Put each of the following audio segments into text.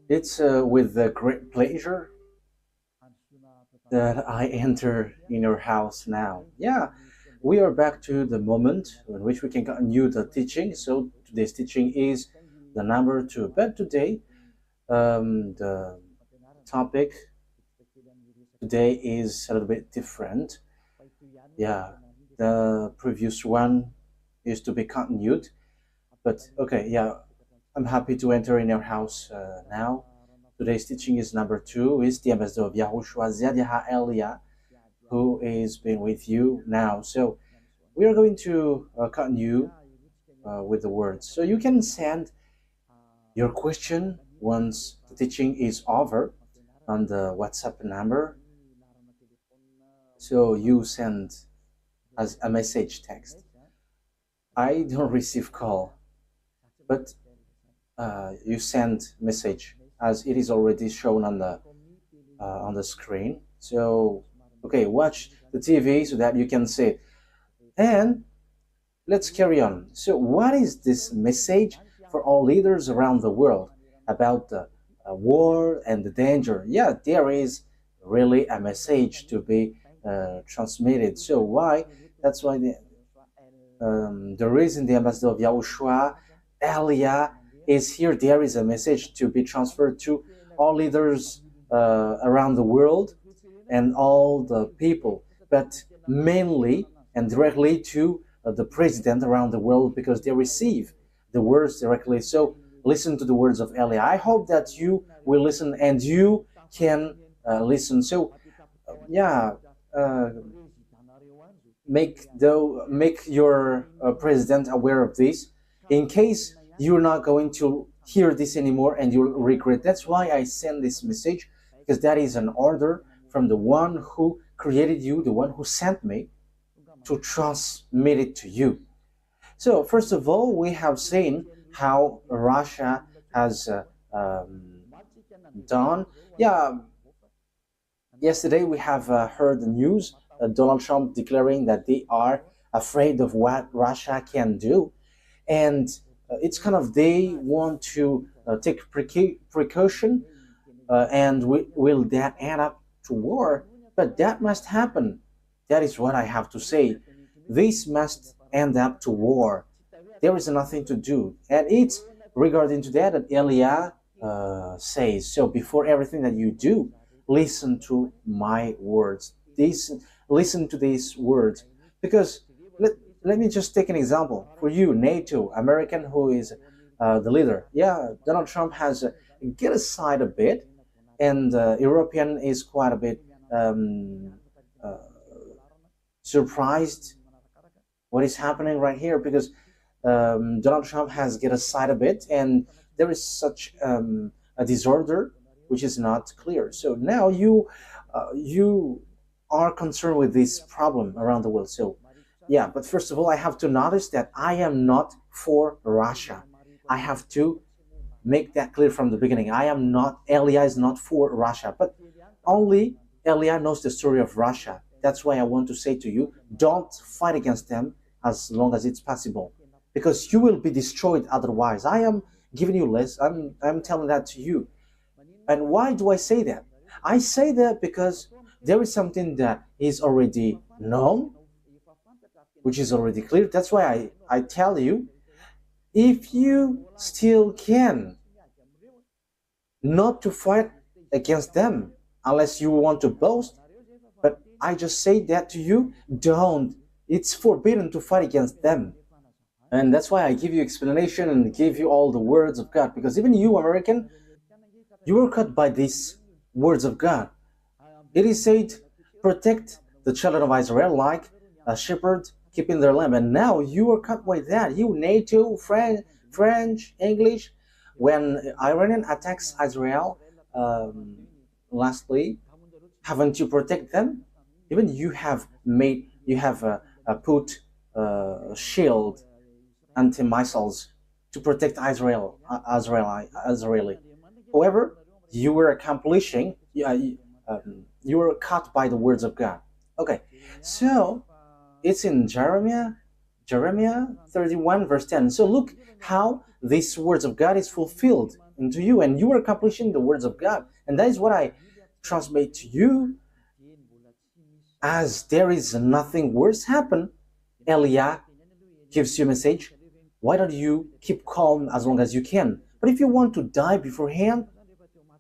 It's with great pleasure that I enter in your house now. Yeah, we are back to the moment in which we can continue the teaching. So today's teaching is the number two. But today, the topic today is a little bit different. Yeah, the previous one is to be continued. But okay, yeah, I'm happy to enter in your house now. Today's teaching is number two, is the ambassador of YAHOSHUAH, Elia, who is been with you now. So we are going to continue with the words. So you can send your question once the teaching is over on the WhatsApp number. So you send as a message text. I don't receive call, but you send message as it is already shown on the screen. So okay, watch the TV so that you can see it. And let's carry on. So what is this message for all leaders around the world about the war and the danger? Yeah, there is really a message to be transmitted. So why? That's why the reason the ambassador of YAHOSHUAH, Elia, is here. There is a message to be transferred to all leaders around the world and all the people, but mainly and directly to the president around the world, because they receive the words directly. So listen to the words of Elia. I hope that you will listen and you can listen. So yeah, make your president aware of this, in case you're not going to hear this anymore and you'll regret. That's why I send this message, because that is an order from the one who created you, the one who sent me to transmit it to you. So first of all, we have seen how Russia has done. Yeah, yesterday we have heard the news, Donald Trump declaring that they are afraid of what Russia can do. And it's kind of, they want to take precaution, and will that end up to war? But that must happen. That is what I have to say. This must end up to war. There is nothing to do. And it's regarding to that Elia says, so before everything that you do, listen to my words. Listen to these words. Because let me just take an example. For you, NATO, American, who is the leader. Yeah, Donald Trump has get aside a bit, and European is quite a bit surprised what is happening right here, because Donald Trump has get aside a bit, and there is such a disorder which is not clear. So now you are concerned with this problem around the world. So yeah, but first of all, I have to notice that I am not for Russia. I have to make that clear from the beginning. I am not, Elia is not for Russia, but only Elia knows the story of Russia. That's why I want to say to you, don't fight against them as long as it's possible, because you will be destroyed otherwise. I am giving you less. I'm telling that to you. And why do I say that? I say that because there is something that is already known, which is already clear. That's why I tell you, if you still can, not to fight against them unless you want to boast, but I just say that to you, don't. It's forbidden to fight against them. And that's why I give you explanation and give you all the words of God, because even you, American, you were cut by these words of God. It is said, protect the children of Israel like a shepherd keeping their lamb. And now you are cut by that. You, NATO, French, English. When Iranian attacks Israel lastly, haven't you protect them? Even you have put shield anti-missiles to protect Israeli. However, you were accomplishing, you were caught by the words of God. Okay, so it's in Jeremiah 31 verse 10. So look how these words of God is fulfilled into you, and you are accomplishing the words of God. And that is what I transmit to you. As there is nothing worse happen, Elia gives you a message. Why don't you keep calm as long as you can? But if you want to die beforehand,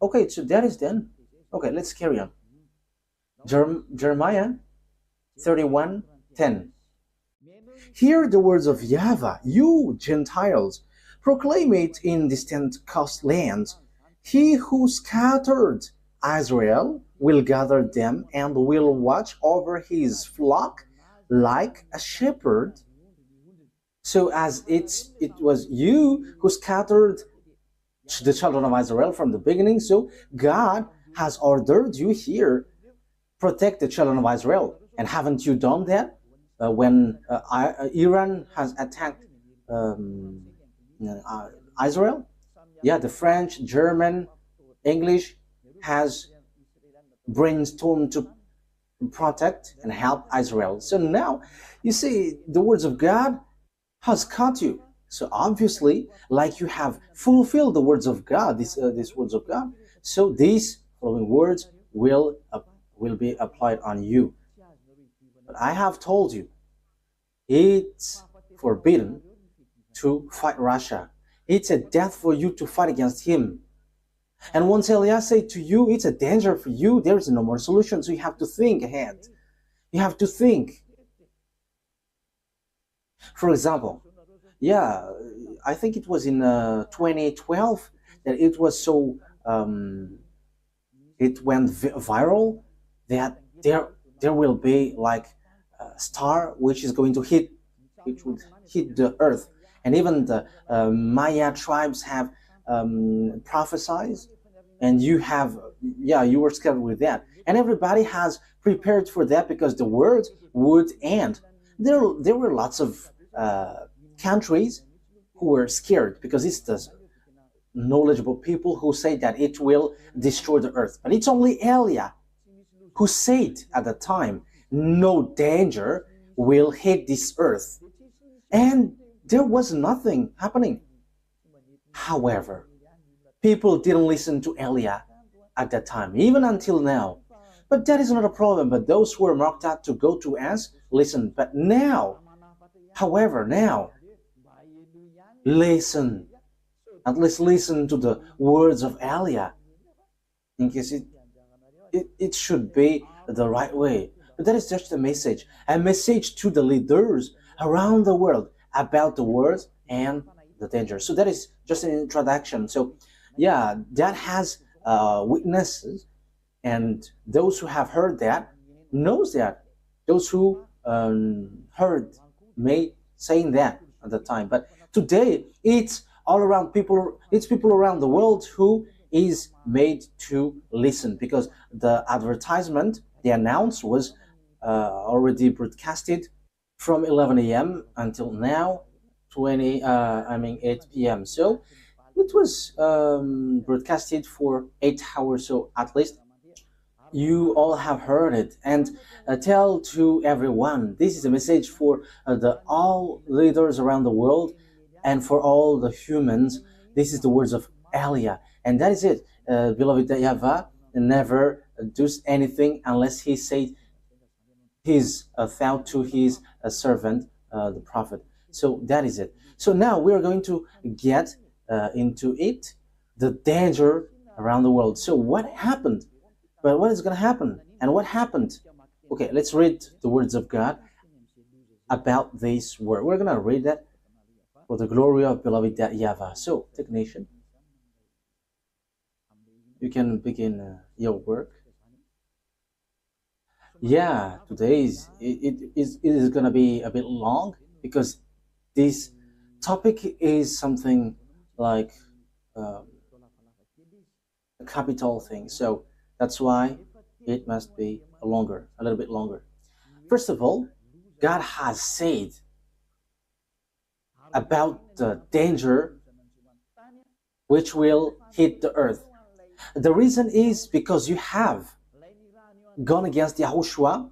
okay, so that is then. Okay, let's carry on. Jeremiah 31:10. Hear the words of YAHVAH, you Gentiles. Proclaim it in distant coastlands. He who scattered Israel will gather them and will watch over his flock like a shepherd. So as it was you who scattered the children of Israel from the beginning, so God has ordered you here, protect the children of Israel. And haven't you done that? When Iran has attacked Israel? Yeah, the French, German, English has brainstormed to protect and help Israel. So now, you see, the words of God has caught you. So obviously, like you have fulfilled the words of God, these words of God, so these following words will be applied on you. But I have told you, it's forbidden to fight Russia. It's a death for you to fight against him. And once Elias said to you, it's a danger for you, there is no more solution. So you have to think ahead. You have to think. For example, yeah, I think it was in 2012 that it was so, it went viral that there will be like a star which is going to hit, which would hit the earth. And even the Maya tribes have prophesied, and you have, yeah, you were scared with that. And everybody has prepared for that because the world would end. There were lots of countries who were scared because it's the knowledgeable people who say that it will destroy the earth. But it's only Elia who said at the time, no danger will hit this earth. And there was nothing happening. However, people didn't listen to Elia at that time, even until now. But that is not a problem. But those who were marked out to go to us, listen. But now, however, now, listen. At least listen to the words of Elia. In case it should be the right way. But that is just a message to the leaders around the world about the words and the danger. So that is just an introduction. So yeah, that has witnesses, and those who have heard that knows that. Those who heard me saying that at the time. But today it's all around people. It's people around the world who is made to listen, because the advertisement, the announce was already broadcasted from 11 a.m. until now, 8 p.m. So it was broadcasted for 8 hours. So at least you all have heard it. And tell to everyone, this is a message for all leaders around the world and for all the humans. This is the words of Elia. And that is it. Beloved YAHVAH never does anything unless he said his thought to his servant, the prophet. So that is it. So now we are going to get into it, the danger around the world. So what happened? But what is going to happen? And what happened? Okay, let's read the words of God about this word. We're going to read that for the glory of beloved YAHVAH. So, technician, you can begin your work. Yeah, today it is going to be a bit long, because this topic is something like a capital thing. So that's why it must be a little bit longer. First of all, God has said about the danger which will hit the earth. The reason is because you have gone against YAHOSHUAH,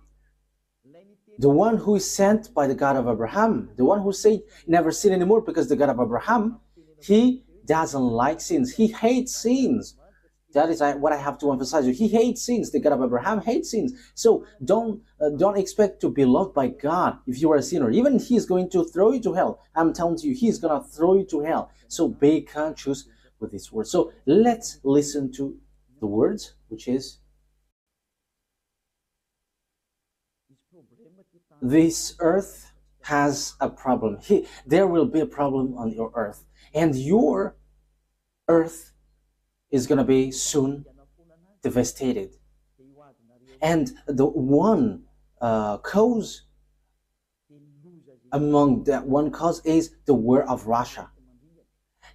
the one who is sent by the God of Abraham, the one who said never sin anymore, because the God of Abraham, he doesn't like sins. He hates sins. That is what I have to emphasize. He hates sins. The God of Abraham hates sins. So don't expect to be loved by God if you are a sinner. Even He's going to throw you to hell. I'm telling you, He's going to throw you to hell. So be conscious with this word. So let's listen to the words, which is, this earth has a problem. There will be a problem on your earth. And your earth is going to be soon devastated. And the one cause among that one cause is the war of Russia.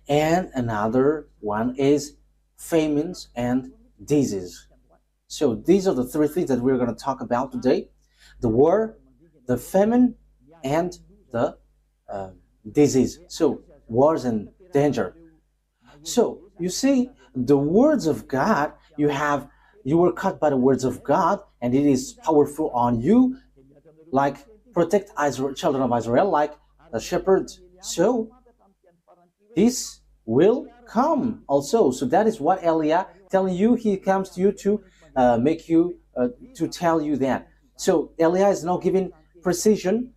And another one is famines and disease. So these are the three things that we're going to talk about today: the war, the famine, and the disease. So wars and danger. So you see, the words of God, you were caught by the words of God, and it is powerful on you, like protect Israel, children of Israel, like a shepherd. So this will come also. So that is what Elia telling you. He comes to you to make you to tell you that. So Elia is now giving precision.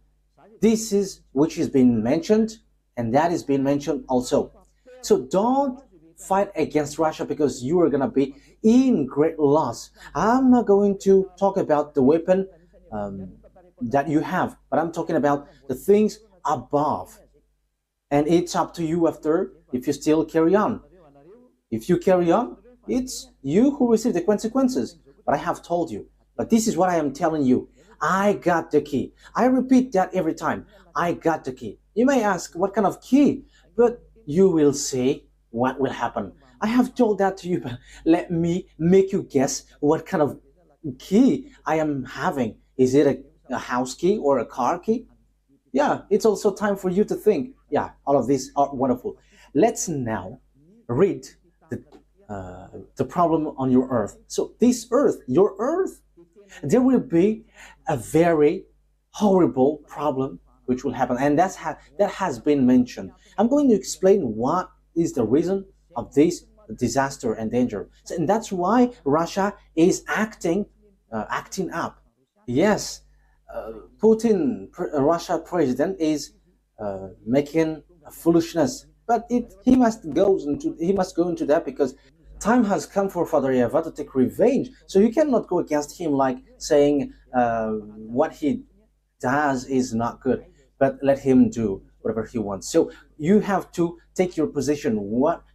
This is which is being mentioned, and that is being mentioned also. So don't fight against Russia, because you are going to be in great loss. I'm not going to talk about the weapon that you have, but I'm talking about the things above. And it's up to you after, if you still carry on. If you carry on, it's you who receive the consequences. But I have told you. But this is what I am telling you. I got the key. I repeat that every time. I got the key. You may ask, what kind of key? But you will see what will happen. I have told that to you, but let me make you guess what kind of key I am having. Is it a house key or a car key? Yeah, it's also time for you to think. Yeah, all of these are wonderful. Let's now read the problem on your earth. So this earth, your earth, there will be a very horrible problem which will happen, and that has been mentioned. I'm going to explain what is the reason of this disaster and danger. So, and that's why Russia is acting up. Yes, Putin, Russia president, is making a foolishness, but he must go into that, because time has come for Father YAHVAH to take revenge. So you cannot go against him like saying what he does is not good, but let him do whatever he wants. So you have to take your position.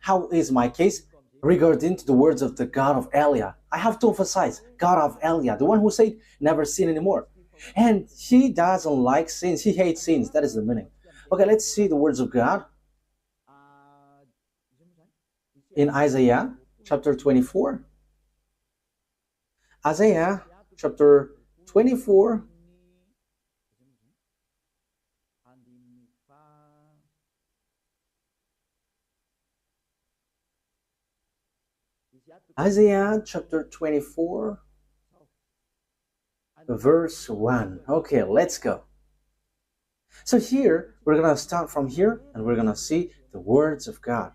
How is my case regarding to the words of the God of Elia? I have to emphasize, God of Elia, the one who said never sin anymore. And he doesn't like sins. He hates sins. That is the meaning. Okay, let's see the words of God in Isaiah chapter 24. Isaiah chapter 24. Isaiah chapter 24, verse 1. Okay, let's go. So here, we're going to start from here, and we're going to see the words of God.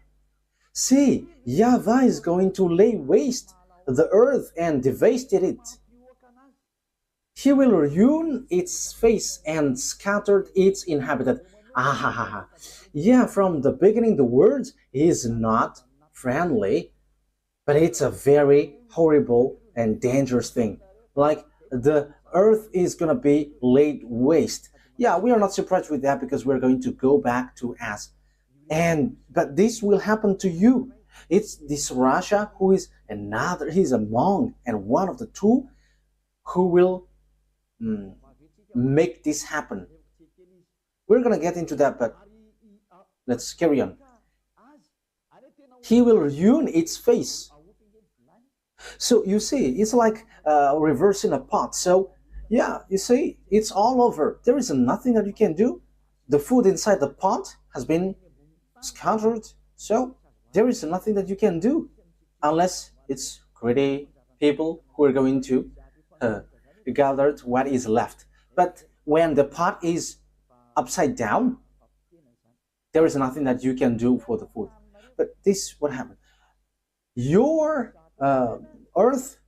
See, YAHVAH is going to lay waste the earth and devastate it. He will ruin its face and scatter its inhabitant. Yeah, from the beginning, the words is not friendly, but it's a very horrible and dangerous thing. Like, the earth is going to be laid waste. Yeah, we are not surprised with that, because we're going to go back to us. But this will happen to you. It's this Russia who is he's among and one of the two who will make this happen. We're going to get into that, but let's carry on. He will ruin its face. So you see, it's like reversing a pot. So yeah, you see, it's all over. There is nothing that you can do. The food inside the pot has been scattered. So there is nothing that you can do, unless it's greedy people who are going to gather what is left. But when the pot is upside down, there is nothing that you can do for the food. But this what happened. Your earth,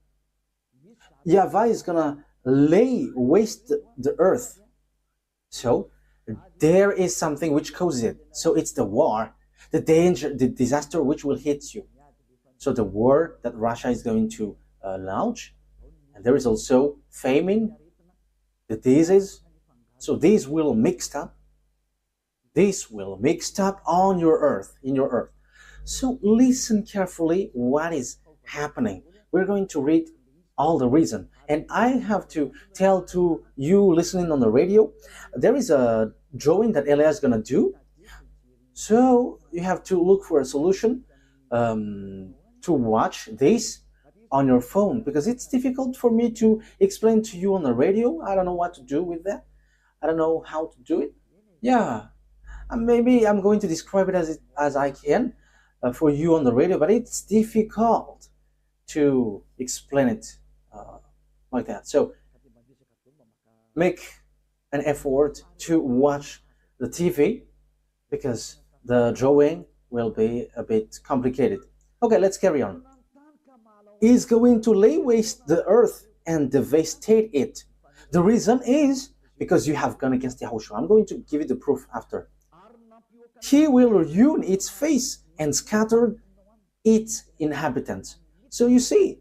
YAHVAH is gonna lay waste the earth. So there is something which causes it. So it's the war, the danger, the disaster which will hit you. So the war that Russia is going to launch, and there is also famine, the disease. So these will mixed up. This will mixed up on your earth, in your earth. So listen carefully what is happening. We're going to read all the reason. And I have to tell to you listening on the radio, there is a drawing that Elia is going to do. So you have to look for a solution to watch this on your phone, because it's difficult for me to explain to you on the radio. I don't know what to do with that. I don't know how to do it. Yeah, maybe I'm going to describe it as I can for you on the radio, but it's difficult to explain it like that. So make an effort to watch the TV, because the drawing will be a bit complicated. Okay, let's carry on. Is going to lay waste the earth and devastate it. The reason is because you have gone against YAHOSHUAH. I'm going to give you the proof after. He will ruin its face and scatter its inhabitants. So you see,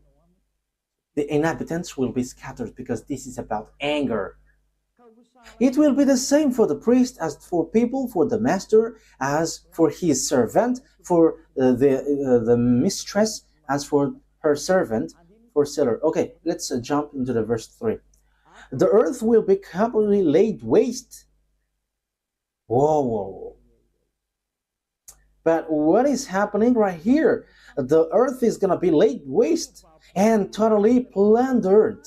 the inhabitants will be scattered, because this is about anger. It will be the same for the priest as for people, for the master as for his servant, for the mistress as for her servant, for seller. Okay, let's jump into the verse 3. The earth will be completely laid waste. Whoa, whoa, whoa. But what is happening right here? The earth is going to be laid waste and totally plundered.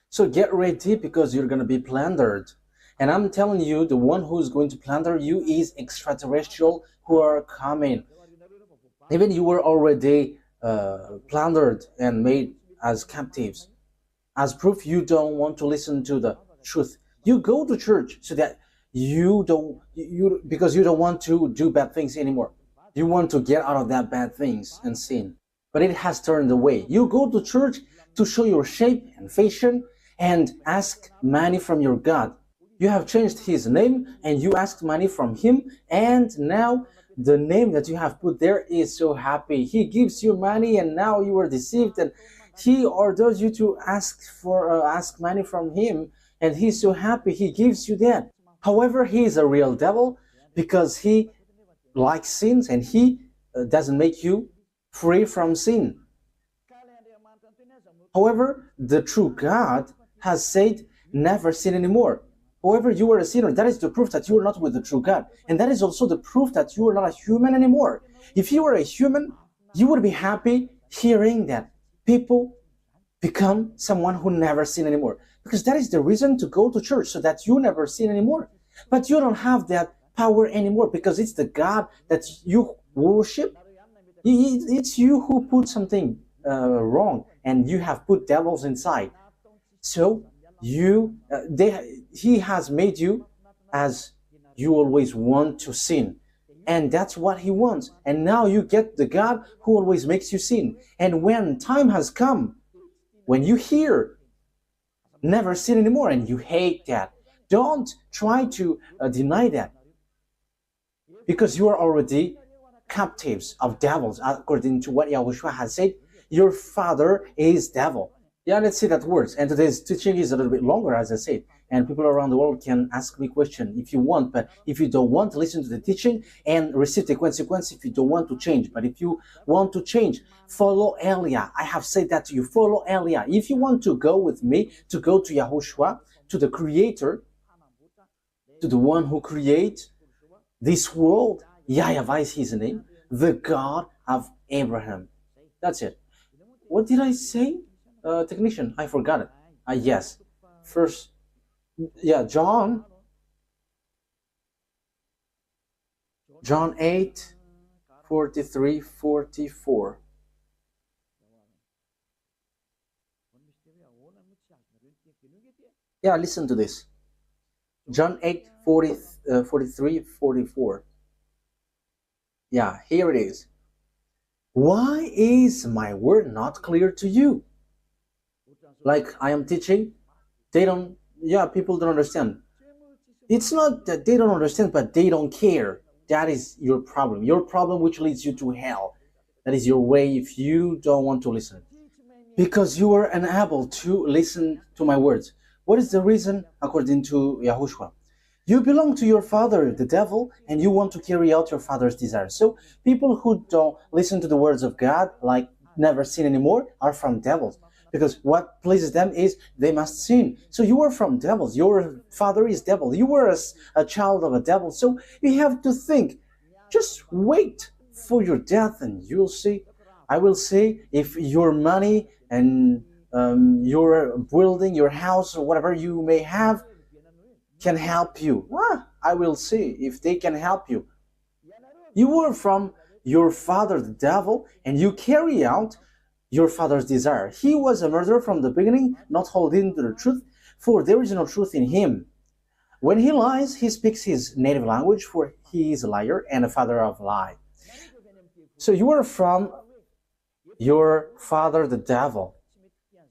So get ready, because you're going to be plundered. And I'm telling you, the one who's going to plunder you is extraterrestrial who are coming. Even you were already plundered and made as captives. As proof, you don't want to listen to the truth. You go to church so that because you don't want to do bad things anymore. You want to get out of that bad things and sin. But it has turned away. You go to church to show your shape and fashion and ask money from your God. You have changed his name and you ask money from him, and now the name that you have put there is so happy. He gives you money and now you are deceived, and he orders you to ask money from him, and he's so happy he gives you that. However, he is a real devil, because he likes sins and he doesn't make you free from sin. However, the true God has said, never sin anymore. However, you are a sinner. That is the proof that you are not with the true God. And that is also the proof that you are not a human anymore. If you were a human, you would be happy hearing that people become someone who never sin anymore. Because that is the reason to go to church, so that you never sin anymore. But you don't have that power anymore, because it's the God that you worship. It's you who put something wrong, and you have put devils inside. So he has made you as you always want to sin, and that's what he wants. And now you get the God who always makes you sin. And when time has come, when you hear never sin anymore and you hate that, don't try to deny that, because you are already captives of devils, according to what YAHOSHUAH has said. Your father is devil. Yeah, let's see that words. And today's teaching is a little bit longer, as I said, and people around the world can ask me questions if you want. But if you don't want to listen to the teaching and receive the consequence, if you don't want to change, but if you want to change, follow Elia. I have said that to you. Follow Elia. If you want to go with me, to go to YAHOSHUAH, to the Creator, to the one who creates this world, YAHVAH is his name, the God of Abraham. That's it. What did I say? Technician, I forgot it. Yes. First, yeah, John 8, 43, 44. Yeah, listen to this. John 8, 43, 44. Yeah, here it is. Why is my word not clear to you? Like I am teaching, people don't understand. It's not that they don't understand, but they don't care. That is your problem. Your problem which leads you to hell. That is your way if you don't want to listen. Because you are unable to listen to my words. What is the reason according to YAHOSHUAH? You belong to your father, the devil, and you want to carry out your father's desires. So people who don't listen to the words of God, like never sin anymore, are from devils. Because what pleases them is they must sin. So you are from devils. Your father is devil. You were a child of a devil. So you have to think. Just wait for your death and you'll see. I will say if your money and your building, your house, or whatever you may have can help you. I will see if they can help you. You were from your father, the devil, and you carry out your father's desire. He was a murderer from the beginning, not holding to the truth, for there is no truth in him. When he lies, he speaks his native language, for he is a liar and a father of lie. So you are from your father, the devil.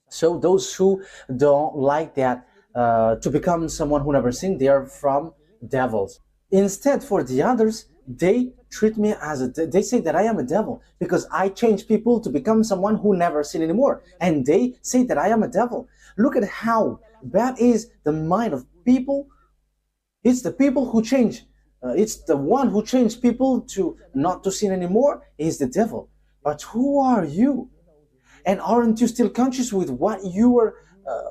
So those who don't like that, to become someone who never sinned, they are from devils. Instead, for the others, they treat me as they say that I am a devil because I change people to become someone who never sin anymore. And they say that I am a devil. Look at how bad is the mind of people. It's the people who change. It's the one who changed people to not to sin anymore is the devil. But who are you? And aren't you still conscious with what you are,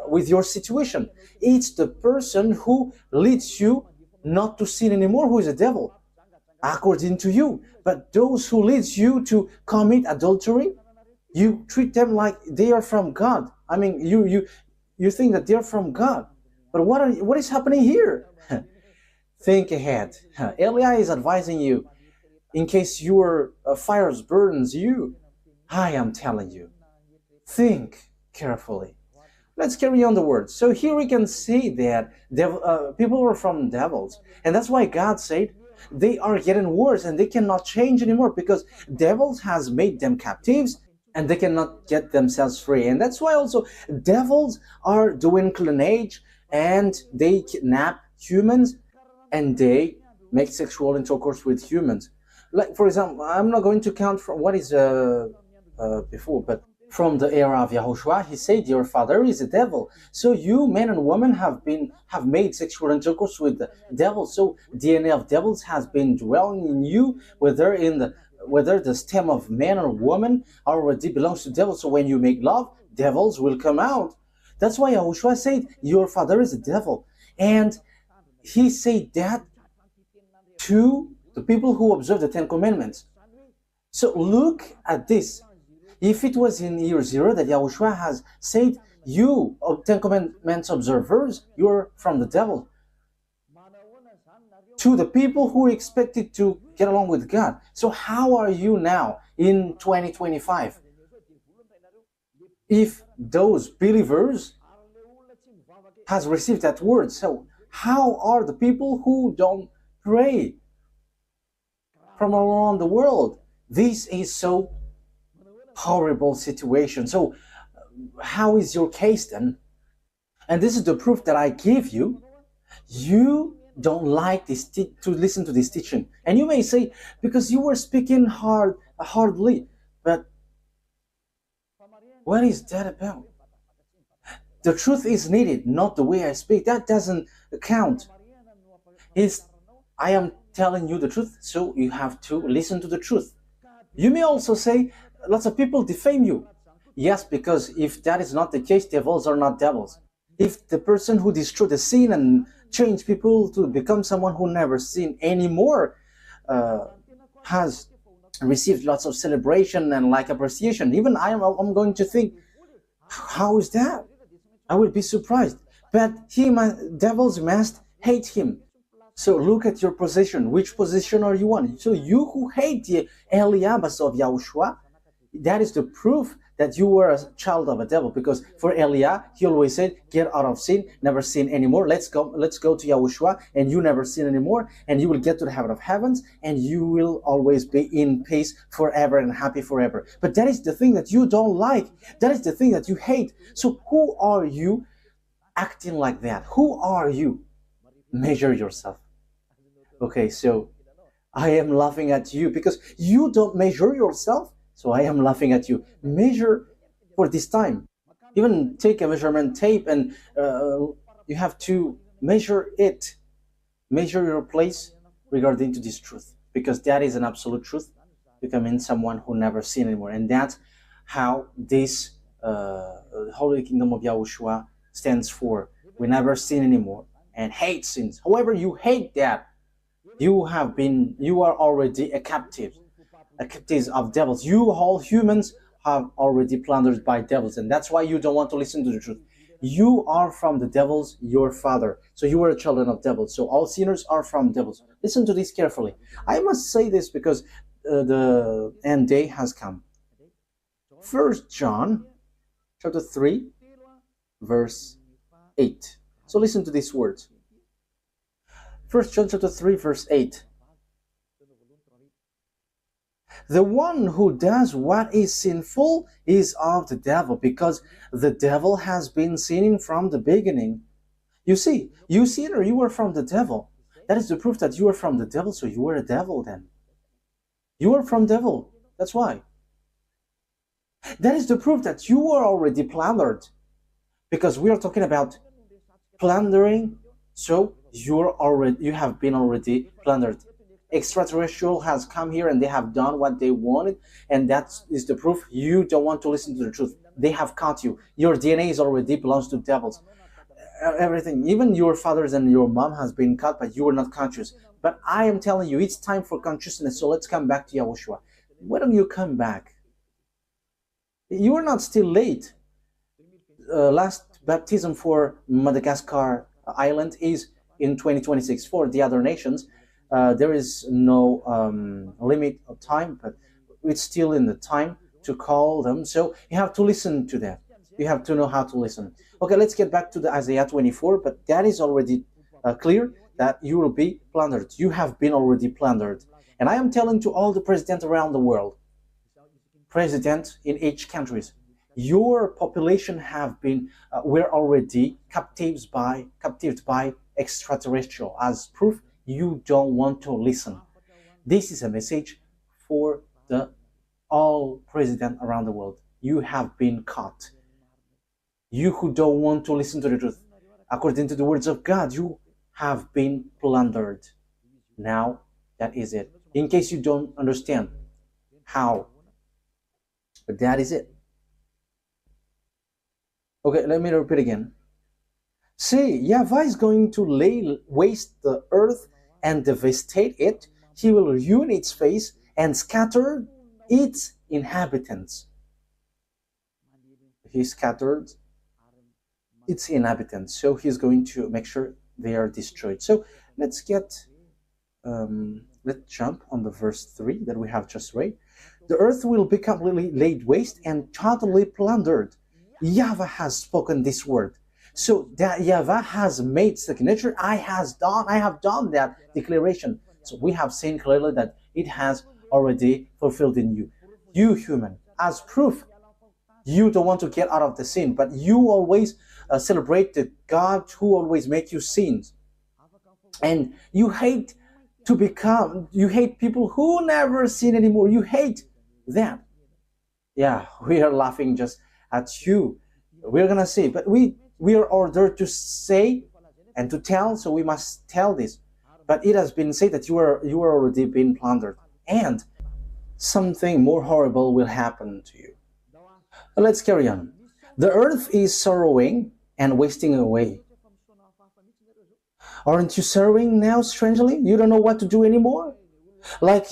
with your situation? It's the person who leads you not to sin anymore who is a devil, according to you. But those who leads you to commit adultery, you treat them like they are from God. I mean, you think that they're from God. But what is happening here? Think ahead. Eli is advising you, in case your fire burdens you. I am telling you, think carefully. Let's carry on the words. So here we can see that people are from devils. And that's why God said they are getting worse and they cannot change anymore because devils has made them captives and they cannot get themselves free. And that's why also devils are doing clonage and they kidnap humans and they make sexual intercourse with humans. Like, for example, I'm not going to count from what is before, but from the era of YAHOSHUAH, he said, your father is a devil. So you, men and women, have made sexual intercourse with the devil. So DNA of devils has been dwelling in you, whether the stem of man or woman already belongs to devil. So when you make love, devils will come out. That's why YAHOSHUAH said, your father is a devil. And he said that to the people who observe the Ten Commandments. So look at this. If it was in year 0 that YAHOSHUAH has said, you, Ten Commandments observers, you're from the devil. To the people who expected to get along with God. So how are you now in 2025? If those believers has received that word, so how are the people who don't pray from around the world? This is so horrible situation. So how is your case then? And this is the proof that I give you. You don't like this to listen to this teaching. And you may say, because you were speaking hardly, but what is that about? The truth is needed, not the way I speak. That doesn't count. I am telling you the truth, so you have to listen to the truth. You may also say, lots of people defame you. Yes, because if that is not the case, devils are not devils. If the person who destroyed the sin and changed people to become someone who never sinned anymore has received lots of celebration and like appreciation, even I'm going to think, how is that? I would be surprised. But devils must hate him. So look at your position. Which position are you on? So you who hate the Eliabas of YAHOSHUAH, that is the proof that you were a child of a devil, because for Elia, he always said, get out of sin, never sin anymore. Let's go to YAHOSHUAH, and you never sin anymore, and you will get to the heaven of heavens, and you will always be in peace forever and happy forever. But that is the thing that you don't like. That is the thing that you hate. So who are you acting like that? Who are you? Measure yourself. Okay, so I am laughing at you because you don't measure yourself. So I am laughing at you. Measure for this time. Even take a measurement tape and you have to measure it. Measure your place regarding to this truth, because that is an absolute truth. Becoming someone who never sin anymore. And that's how this Holy Kingdom of YAHOSHUAH stands for. We never sin anymore and hate sins. However, you hate that. You are already a captive of devils. You all humans have already plundered by devils, and that's why you don't want to listen to the truth. You are from the devils, your father. So you are children of devils. So all sinners are from devils. Listen to this carefully. I must say this because the end day has come. 1 John chapter 3 verse 8. So listen to these words. 1 John chapter 3 verse 8. The one who does what is sinful is of the devil, because the devil has been sinning from the beginning. You see, you sinner, you are from the devil. That is the proof that you are from the devil, so you are a devil then. You are from devil, that's why. That is the proof that you are already plundered, because we are talking about plundering, so you have been already plundered. Extraterrestrial has come here and they have done what they wanted, and that is the proof you don't want to listen to the truth. They have caught you. Your DNA is already belongs to devils. Everything, even your fathers and your mom has been caught, but you were not conscious. But I am telling you, it's time for consciousness. So let's come back to YAHOSHUAH. Why don't you come back? You are not still late. Last baptism for Madagascar Island is in 2026. For the other nations, there is no limit of time, but it's still in the time to call them. So you have to listen to that. You have to know how to listen. Okay, let's get back to the Isaiah 24, but that is already clear that you will be plundered. You have been already plundered. And I am telling to all the presidents around the world, president in each countries, your population have been, we're already captives by extraterrestrial. As proof, you don't want to listen. This is a message for all presidents around the world. You have been caught. You who don't want to listen to the truth, according to the words of God, you have been plundered. Now, that is it. In case you don't understand how, but that is it. Okay, let me repeat again. See, YAHVAH is going to lay waste the earth and devastate it. He will ruin its face and scatter its inhabitants. He scattered its inhabitants, so he's going to make sure they are destroyed. So let's jump on the verse 3 that we have just read. The earth will be completely laid waste and totally plundered. YAHVAH has spoken this word. So that YAHVAH has made signature. I have done that declaration. So we have seen clearly that it has already fulfilled in you. You human, as proof, you don't want to get out of the sin, but you always celebrate the God who always make you sins. And you hate people who never sin anymore. You hate them. Yeah, we are laughing just at you. We're gonna say, but we are ordered to say and to tell, so we must tell this. But it has been said that you are already been plundered, and something more horrible will happen to you. Let's carry on. The earth is sorrowing and wasting away. Aren't you sorrowing now, strangely? You don't know what to do anymore? Like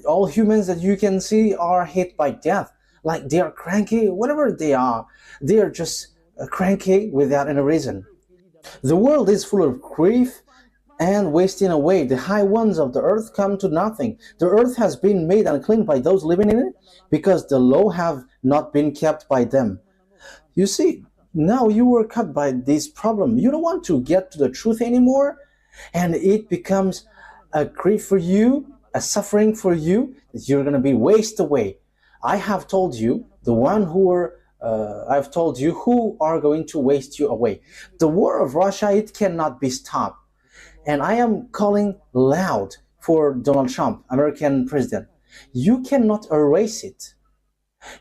all humans that you can see are hit by death. Like they are cranky, whatever they are just cranky without any reason. The world is full of grief and wasting away. The high ones of the earth come to nothing. The earth has been made unclean by those living in it, because the law have not been kept by them. You see, now you were caught by this problem. You don't want to get to the truth anymore, and it becomes a grief for you, a suffering for you, that you're going to be wasted away. I have told you I've told you who are going to waste you away. The war of Russia, it cannot be stopped. And I am calling loud for Donald Trump, American president. You cannot erase it.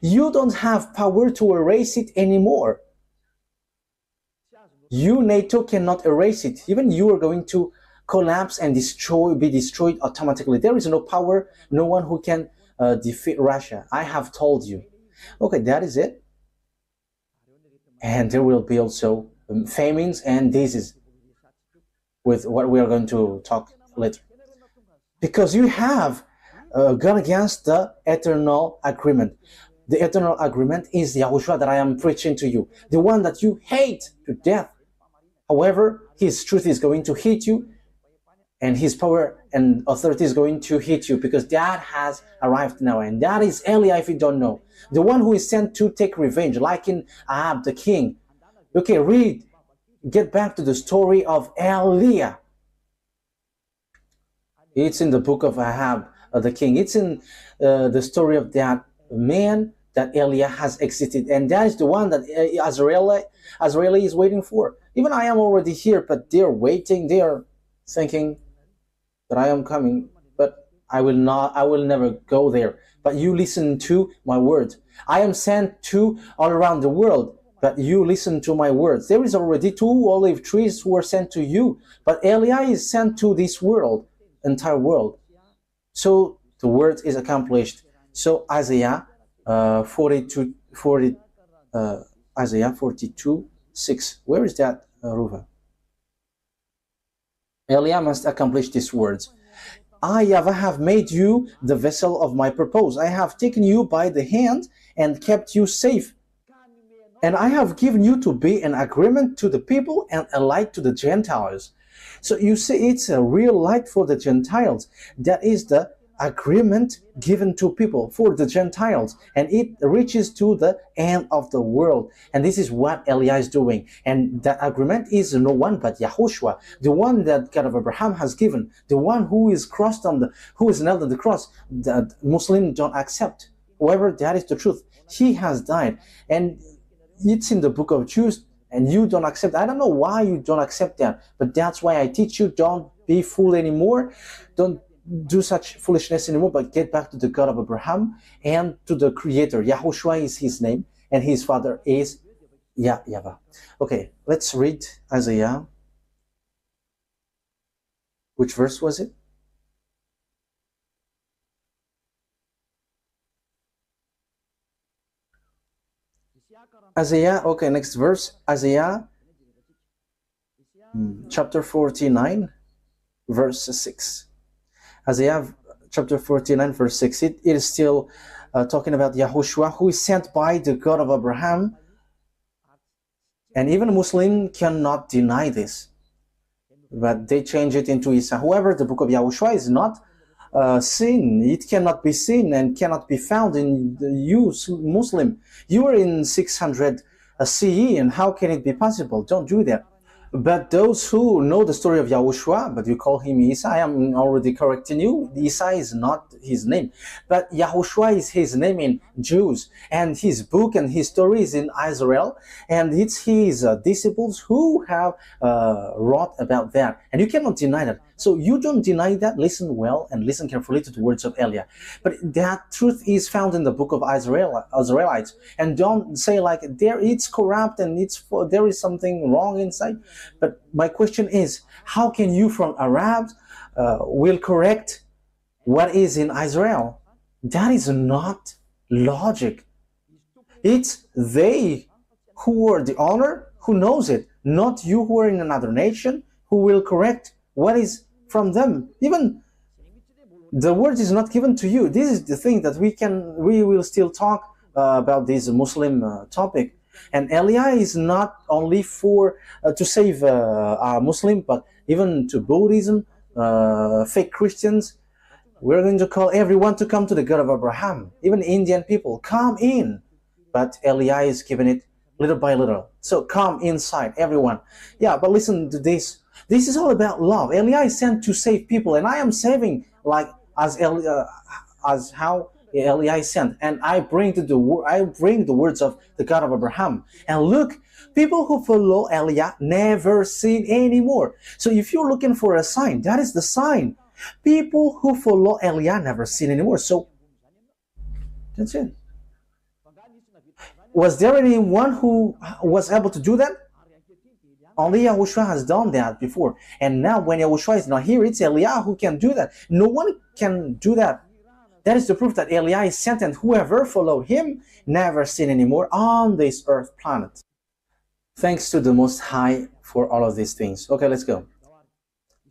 You don't have power to erase it anymore. You, NATO, cannot erase it. Even you are going to collapse and be destroyed automatically. There is no power, no one who can defeat Russia. I have told you. Okay, that is it. And there will be also famines and diseases, with what we are going to talk later. Because you have gone against the eternal agreement. The eternal agreement is Yahushua that I am preaching to you, the one that you hate to death. However, his truth is going to hit you, and his power and authority is going to hit you, because that has arrived now. And that is Elia, if you don't know. The one who is sent to take revenge, like in Ahab the king. Okay, get back to the story of Elia. It's in the book of Ahab the king. It's in the story of that man that Elia has exited. And that is the one that Azrael is waiting for. Even I am already here, but they're waiting. They are thinking that I am coming, but I will never go there. But you listen to my words. I am sent to all around the world, but you listen to my words. There is already 2 olive trees who are sent to you, but Elia is sent to this world, entire world. So the word is accomplished. So Isaiah 42:6. Where is that, Ruva? Elia must accomplish these words. I, YAHVAH, have made you the vessel of my purpose. I have taken you by the hand and kept you safe. And I have given you to be an agreement to the people and a light to the Gentiles. So you see, it's a real light for the Gentiles. That is the agreement given to people for the Gentiles, and it reaches to the end of the world. And this is what Elia is doing. And that agreement is no one but YAHOSHUAH, the one that God of Abraham has given, the one who is nailed on the cross, that Muslims don't accept. However, that is the truth. He has died, and it's in the book of Jude, and you don't accept. I don't know why you don't accept that, but that's why I teach you, don't be fooled anymore. Don't do such foolishness anymore, but get back to the God of Abraham and to the Creator. YAHOSHUAH is his name, and his father is YAHVAH. Okay, let's read Isaiah. Which verse was it? Isaiah, okay, next verse. Isaiah chapter 49, verse 6. Isaiah chapter 49, verse 6. It is still talking about YAHOSHUAH, who is sent by the God of Abraham. And even a Muslim cannot deny this, but they change it into Isa. However, the book of YAHOSHUAH is not seen. It cannot be seen and cannot be found in you, Muslim. You are in 600 CE, and how can it be possible? Don't do that. But those who know the story of YAHOSHUAH, but you call him Isa, I am already correcting you. Isa is not his name, but YAHOSHUAH is his name in Jews, and his book and his story is in Israel, and it's his disciples who have wrought about that, and you cannot deny that. So you don't deny that. Listen well and listen carefully to the words of Elia. But that truth is found in the book of Israelites, and don't say like it's corrupt and there is something wrong inside. But my question is, how can you from Arabs will correct what is in Israel? That is not logic. It's they who are the owner who knows it, not you who are in another nation who will correct what is from them. Even the word is not given to you. This is the thing that we will still talk about this Muslim topic. And Elia is not only for to save a Muslim, but even to Buddhism, fake Christians. We're going to call everyone to come to the God of Abraham. Even Indian people, come in. But Eli is giving it little by little. So come inside, everyone. Yeah, but listen to this. This is all about love. Eli is sent to save people, and I am saving like as how Eli is sent. And I bring the words of the God of Abraham. And look, people who follow Eli never sin anymore. So if you're looking for a sign, that is the sign. People who follow Eli never sin anymore. So that's it. Was there anyone who was able to do that? Only Yahushua has done that before. And now when Yahushua is not here, it's Eliah who can do that. No one can do that. That is the proof that Eliah is sent, and whoever followed him never sin anymore on this earth planet. Thanks to the Most High for all of these things. Okay, let's go.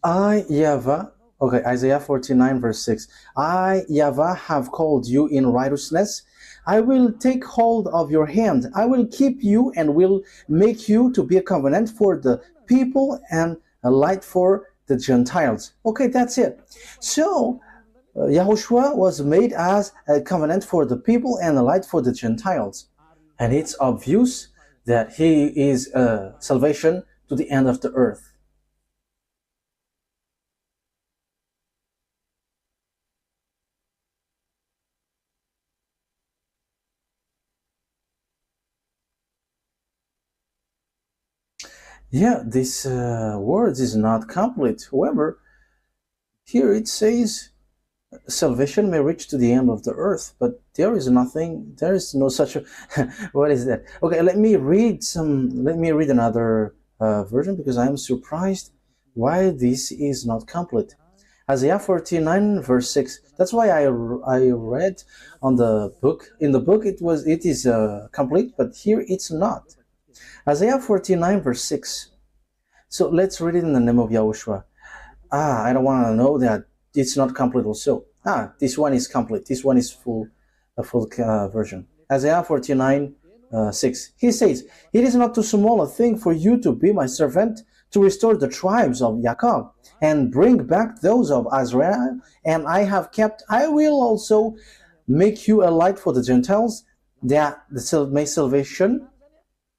I, YAHVAH, okay, Isaiah 49 verse 6. I, YAHVAH, have called you in righteousness. I will take hold of your hand. I will keep you and will make you to be a covenant for the people and a light for the Gentiles. Okay, that's it. So, Yahushua was made as a covenant for the people and a light for the Gentiles. And it's obvious that he is salvation to the end of the earth. Yeah, this word is not complete. However, here it says salvation may reach to the end of the earth, but there is nothing, there is no such a what is that? Okay, let me read another version, because I am surprised why this is not complete. Isaiah 49 verse 6. That's why I read on the book. In the book it is complete, but here it's not. Isaiah 49 verse 6. So let's read it in the name of Yahushua. I don't want to know that it's not complete also. This one is complete. This one is a full version. Isaiah 49 6. He says, "It is not too small a thing for you to be my servant, to restore the tribes of Jacob, and bring back those of Israel, and I have kept. I will also make you a light for the Gentiles, that the salvation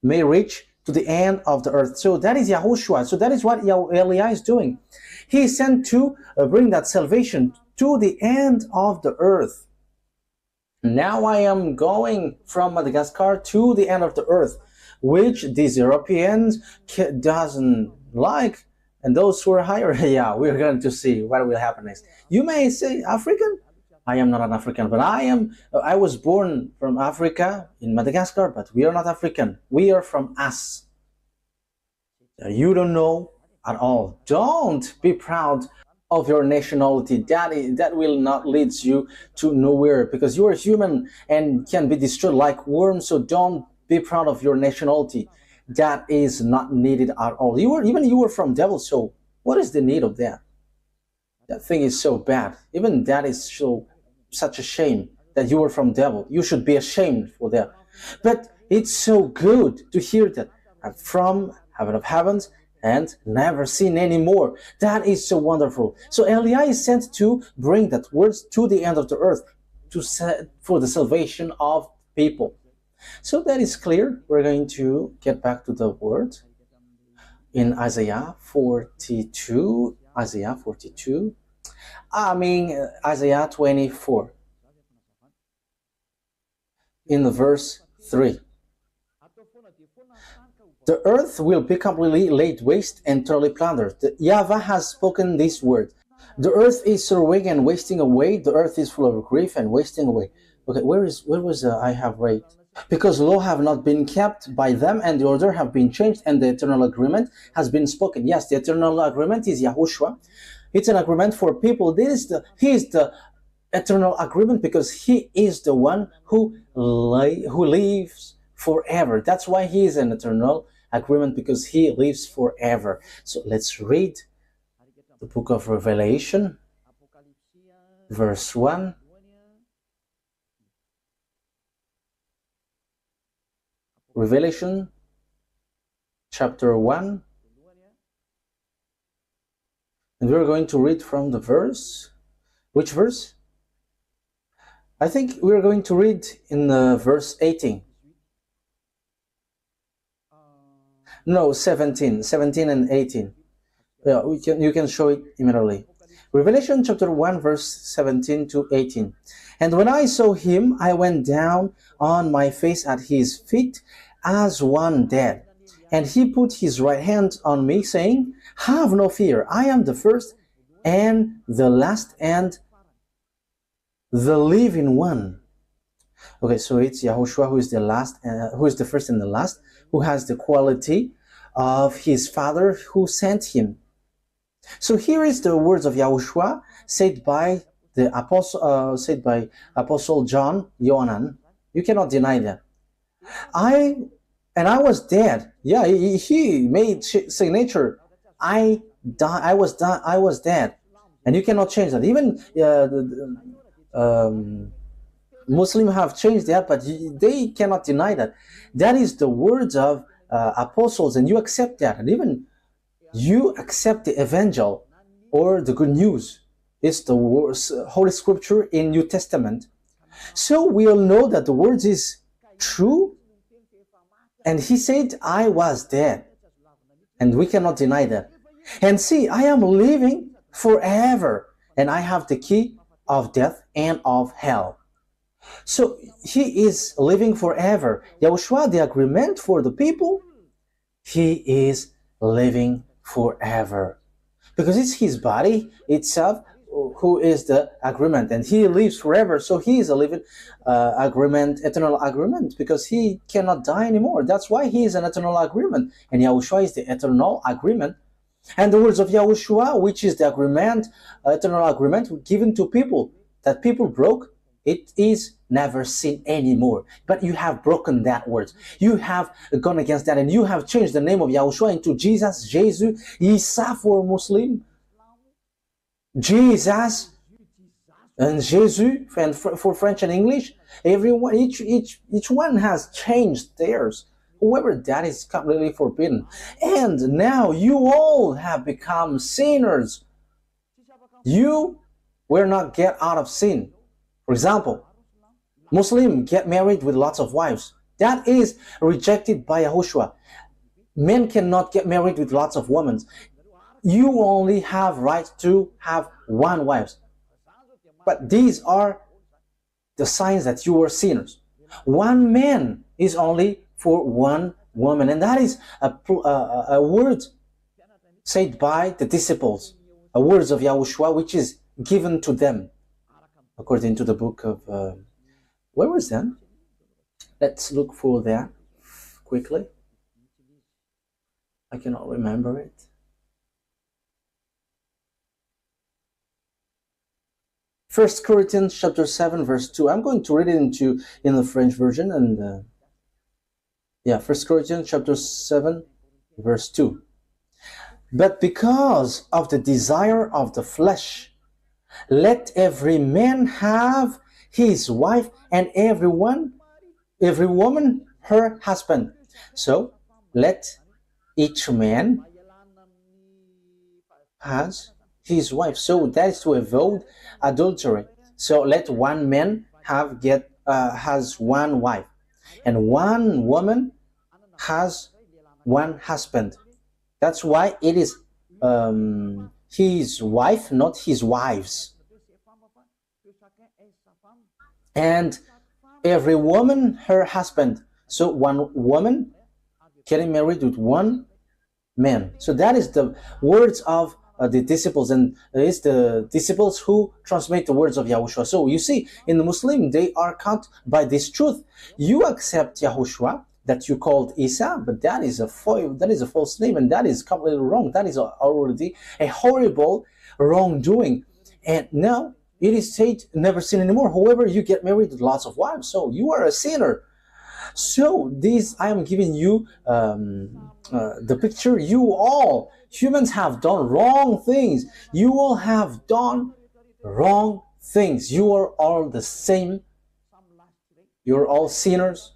may reach to the end of the earth." So that is Yahushua. So that is what Eliah is doing. He is sent to bring that salvation to the end of the earth. Now I am going from Madagascar to the end of the earth, which these Europeans doesn't like. And those who are higher, yeah, we're going to see what will happen next. You may say, African? I am not an African, but I was born from Africa in Madagascar, but we are not African. We are from us. You don't know at all. Don't be proud of your nationality. That will not lead you to nowhere, because you are human and can be destroyed like worms. So don't be proud of your nationality. That is not needed at all. You were from devil, so what is the need of that? That thing is so bad. Even that is such a shame that you were from devil. You should be ashamed for that. But it's so good to hear that I'm from heaven of heavens and never sin anymore. That is so wonderful. So Eliah is sent to bring that words to the end of the earth, for the salvation of people. So that is clear. We're going to get back to the word in Isaiah 42. Isaiah 42. Isaiah 24. In the verse 3. The earth will be completely laid waste and thoroughly plundered. YAHVAH has spoken this word. The earth is sorrowing and wasting away. The earth is full of grief and wasting away. Okay, where was I have read? Because law have not been kept by them, and the order have been changed, and the eternal agreement has been spoken. Yes, the eternal agreement is Yahushua. It's an agreement for people. He is the eternal agreement, because he is the one who lives forever. That's why he is an eternal agreement, because he lives forever. So let's read the book of Revelation, verse 1. Revelation chapter 1 And we're going to read from the verse. Which verse? I think we're going to read in verse 18. No, 17 and 18. Yeah, you can show it immediately. Revelation chapter 1 verse 17 to 18. And when I saw him, I went down on my face at his feet as one dead. And he put his right hand on me, saying, have no fear, I am the first and the last and the living one. Okay, so it's Yahushua who is the last, who is the first and the last, who has the quality of his Father who sent him. So here is the words of Yahushua said by the Apostle John Yohanan. You cannot deny that. I was dead. Yeah, he made signature. I was dead, and you cannot change that. Even Muslims have changed that, but they cannot deny that. That is the words of apostles, and you accept that, and even you accept the evangel or the good news. It's the words, Holy Scripture in New Testament. So we all know that the words is true, and he said, I was dead, and we cannot deny that. And see, I am living forever, and I have the key of death and of hell. So he is living forever. Yahushua, the agreement for the people, he is living forever. Because it's his body itself who is the agreement, and he lives forever. So he is a living agreement, eternal agreement, because he cannot die anymore. That's why he is an eternal agreement, and Yahushua is the eternal agreement. And the words of Yahushua, which is the agreement, eternal agreement given to people, that people broke, it is never seen anymore. But you have broken that word. You have gone against that, and you have changed the name of Yahushua into Jesus, Jesus, Isa for Muslim, Jesus, and Jesus and for French and English. Everyone, each one has changed theirs. However, that is completely forbidden. And now you all have become sinners. You will not get out of sin. For example, Muslim get married with lots of wives. That is rejected by Yahushua. Men cannot get married with lots of women. You only have right to have one wife. But these are the signs that you are sinners. One man is only for one woman, and that is a word said by the disciples, a words of Yahushua, which is given to them, according to the book of, where was that? Let's look for that quickly. I cannot remember it. First Corinthians chapter 7 verse 2. I'm going to read it in the French version, and First Corinthians chapter 7 verse 2. But because of the desire of the flesh, let every man have his wife, and every woman her husband. So let each man has his wife. So that is to avoid adultery. So let one man has one wife, and one woman has one husband. That's why it is his wife, not his wives. And every woman her husband. So one woman getting married with one man. So that is the words of the disciples, and it's the disciples who transmit the words of Yahushua. So you see, in the Muslim, they are caught by this truth. You accept Yahushua, that you called Isa, but that is a false name, and that is completely wrong. That is already a horrible wrongdoing. And now it is said, never sin anymore. However, you get married with lots of wives, so you are a sinner. So this, I am giving you the picture. You all humans have done wrong things. You all have done wrong things. You are all the same. You're all sinners.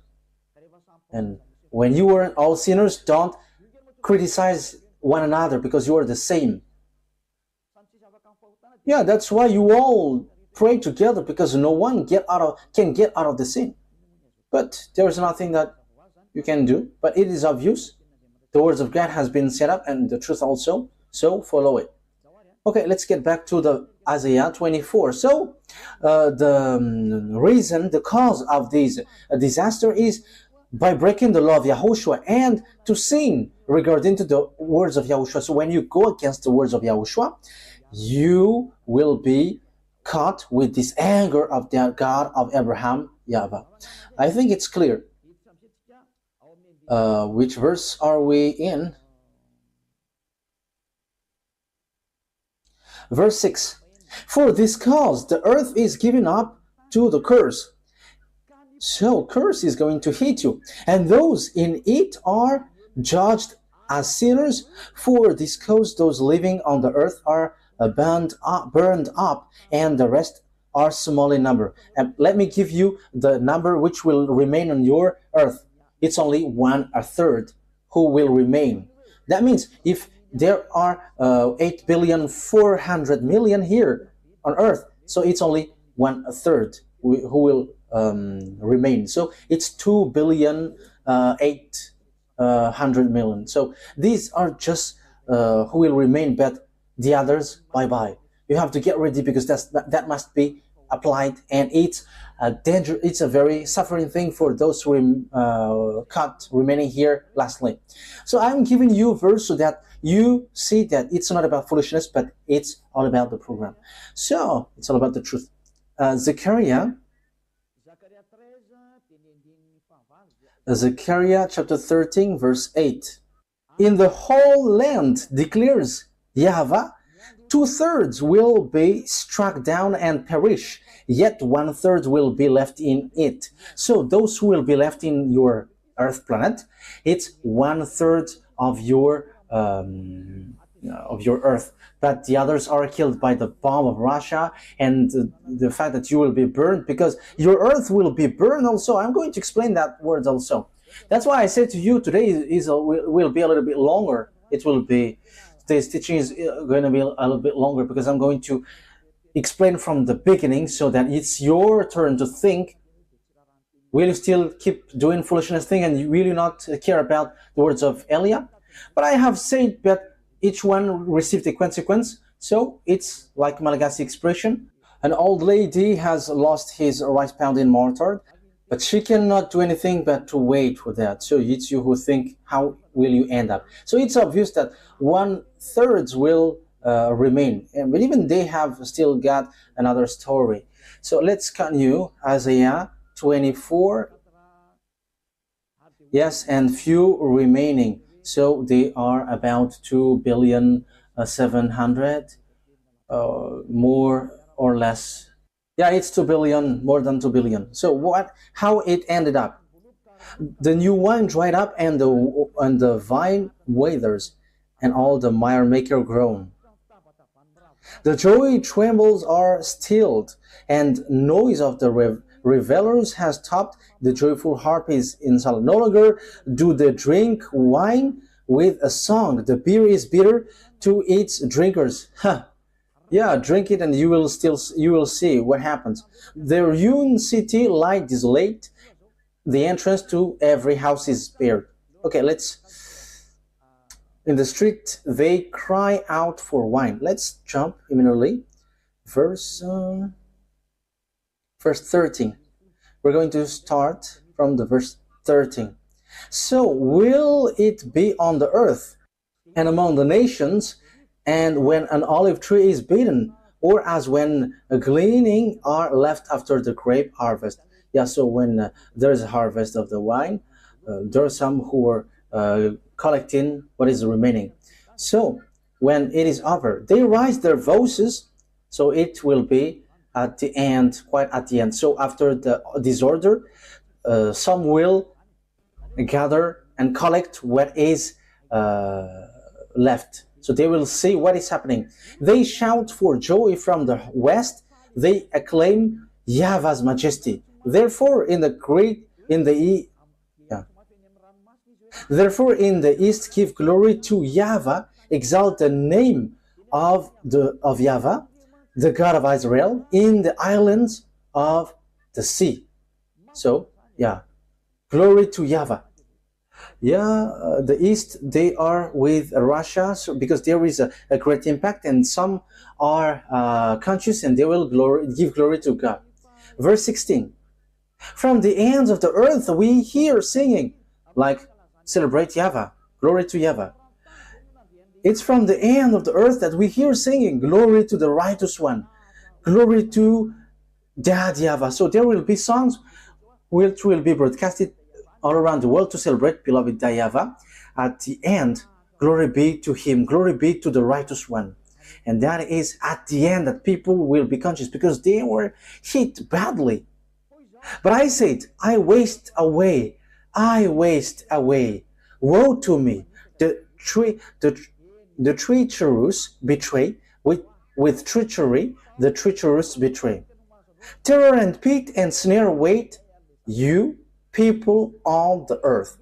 And when you are all sinners, don't criticize one another, because you are the same. Yeah, that's why you all pray together, because no one can get out of the sin. But there's nothing that you can do. But it is obvious. The words of God has been set up, and the truth also. So follow it. Okay, let's get back to the Isaiah 24. So the reason, the cause of this disaster is by breaking the law of Yahushua and to sin regarding to the words of Yahushua. So when you go against the words of Yahushua, you will be caught with this anger of the God of Abraham, YAHVAH. I think it's clear. Which verse are we in? Verse 6. For this cause the earth is given up to the curse. So curse is going to hit you, and those in it are judged as sinners. For this cause those living on the earth are burned up, and the rest are small in number. And let me give you the number which will remain on your earth. It's only 1/3 who will remain. That means if there are 8,400,000,000 here on earth, so it's only 1/3 who will remain. So it's 2,800,000,000. So these are just who will remain, but the others, bye-bye. You have to get ready, because that must be applied, and it's a danger. It's a very suffering thing for those who caught remaining here lastly. So I'm giving you a verse so that you see that it's not about foolishness, but it's all about the program. So it's all about the truth. Zechariah chapter 13 verse 8. In the whole land, declares YAHVAH, 2/3 will be struck down and perish, yet 1/3 will be left in it. So those who will be left in your earth planet, it's 1/3 of your earth, but the others are killed by the bomb of Russia, and the fact that you will be burned, because your earth will be burned also. I'm going to explain that word also. That's why I said to you today will be a little bit longer. Today's teaching is going to be a little bit longer, because I'm going to explain from the beginning, so that it's your turn to think. Will you still keep doing foolishness thing, and will you not care about the words of Eliah? But I have said that each one received a consequence. So it's like Malagasy expression. An old lady has lost his rice pound mortar, but she cannot do anything but to wait for that. So it's you who think, how will you end up? So it's obvious that 1/3 will remain, but even they have still got another story. So let's continue. Isaiah 24. Yes, and few remaining. So they are about 2,700,000,000, more or less. Yeah, it's 2 billion, more than 2 billion. So how it ended up? The new wine dried up, and the vine withers, and all the mire maker groan. The joy trembles are stilled, and noise of the revelers has stopped. The joyful harp is in silence. No longer do they drink wine with a song. The beer is bitter to its drinkers. Yeah, drink it, and you will see what happens. The ruined city lies desolate. The entrance to every house is spared. Okay, in the street they cry out for wine. Let's jump immediately. Verse 13. We're going to start from the verse 13. So will it be on the earth and among the nations, and when an olive tree is beaten, or as when a gleaning are left after the grape harvest. Yeah, so when there's a harvest of the wine, there are some who are collecting what is remaining. So when it is over, they raise their voices. So it will be at the end, quite at the end. So after the disorder, some will gather and collect what is left. So they will see what is happening. They shout for joy from the west. They acclaim YAHVAH's majesty. Therefore, in the east, give glory to YAHVAH. Exalt the name of YAHVAH. the God of Israel, in the islands of the sea. So, yeah, glory to YAHVAH. Yeah, the East, they are with Russia, so because there is a great impact, and some are conscious and they will give glory to God. Verse 16, from the ends of the earth we hear singing, like celebrate YAHVAH, glory to YAHVAH. It's from the end of the earth that we hear singing, glory to the righteous one, glory to Dad YAHVAH. So there will be songs which will be broadcasted all around the world to celebrate beloved YAHVAH. At the end, glory be to him, glory be to the righteous one. And that is at the end that people will be conscious, because they were hit badly. But I said, I waste away, woe to me, the treacherous betray, with treachery, the treacherous betray. Terror and pit and snare await you, people on the earth.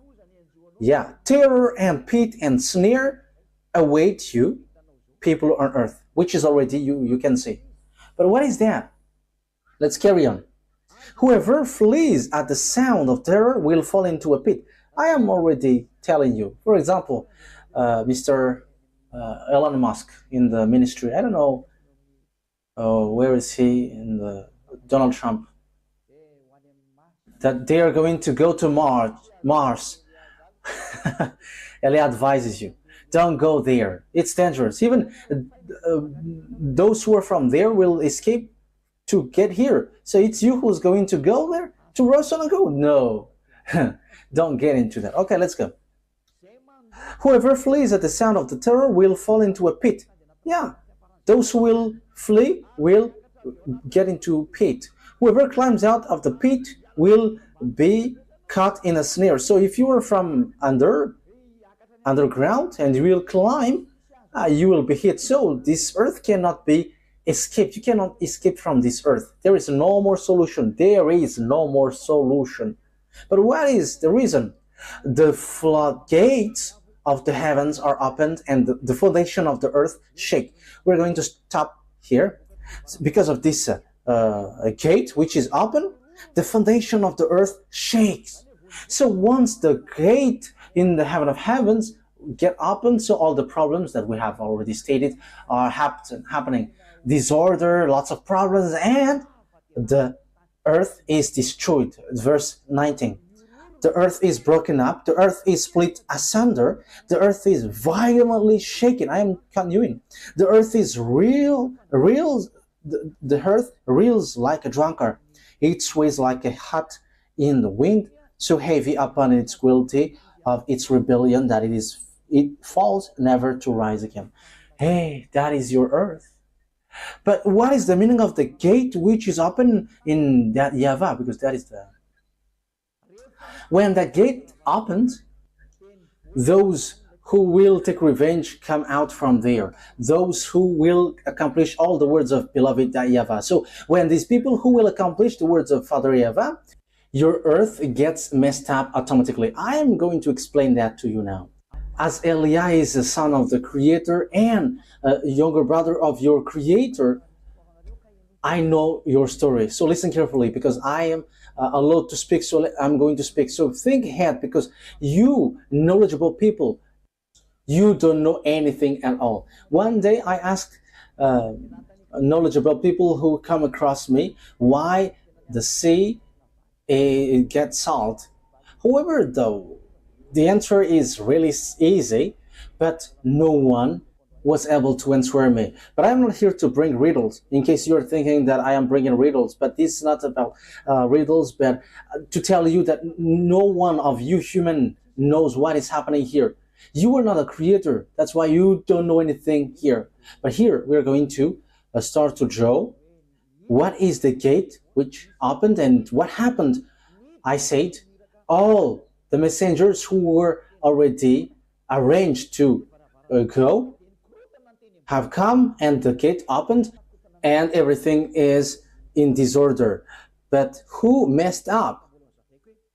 Yeah, terror and pit and snare await you, people on earth, which is already you can see. But what is that? Let's carry on. Whoever flees at the sound of terror will fall into a pit. I am already telling you. For example, Mr. Elon Musk in the ministry. I don't know where is he in the Donald Trump. That they are going to go to Mars. Ele advises you, don't go there. It's dangerous. Even those who are from there will escape to get here. So it's you who's going to go there to Russia and go? No, don't get into that. Okay, let's go. Whoever flees at the sound of the terror will fall into a pit. Yeah, those who will flee will get into a pit. Whoever climbs out of the pit will be caught in a snare. So if you are from underground and you will climb, you will be hit. So this earth cannot be escaped. You cannot escape from this earth. There is no more solution. There is no more solution. But what is the reason? The floodgates of the heavens are opened and the foundation of the earth shake. We're going to stop here because of this gate which is open. The foundation of the earth shakes. So once the gate in the heaven of heavens get open, so all the problems that we have already stated are happening. Disorder, lots of problems, and the earth is destroyed. Verse 19. The earth is broken up, the earth is split asunder, the earth is violently shaken. I am continuing. The earth is the earth reels like a drunkard. It sways like a hut in the wind, so heavy upon its guilty of its rebellion that it falls never to rise again. Hey, that is your earth. But what is the meaning of the gate which is open in that YAHVAH? Because that is the... When that gate opens, those who will take revenge come out from there. Those who will accomplish all the words of beloved YAHVAH. So when these people who will accomplish the words of Father YAHVAH, your earth gets messed up automatically. I am going to explain that to you now. As Elia is the son of the Creator and a younger brother of your Creator, I know your story. So listen carefully, because I am allowed to speak, so I'm going to speak. So think ahead, because you knowledgeable people, you don't know anything at all. One day I asked knowledgeable people who come across me why the sea gets salt. However, though, the answer is really easy, but no one was able to answer me. But I'm not here to bring riddles, in case you're thinking that I am bringing riddles. But this is not about riddles, but to tell you that no one of you human knows what is happening here. You are not a creator. That's why you don't know anything here. But here we're going to start to draw what is the gate which opened and what happened. I said all the messengers who were already arranged to go have come, and the gate opened and everything is in disorder. But who messed up?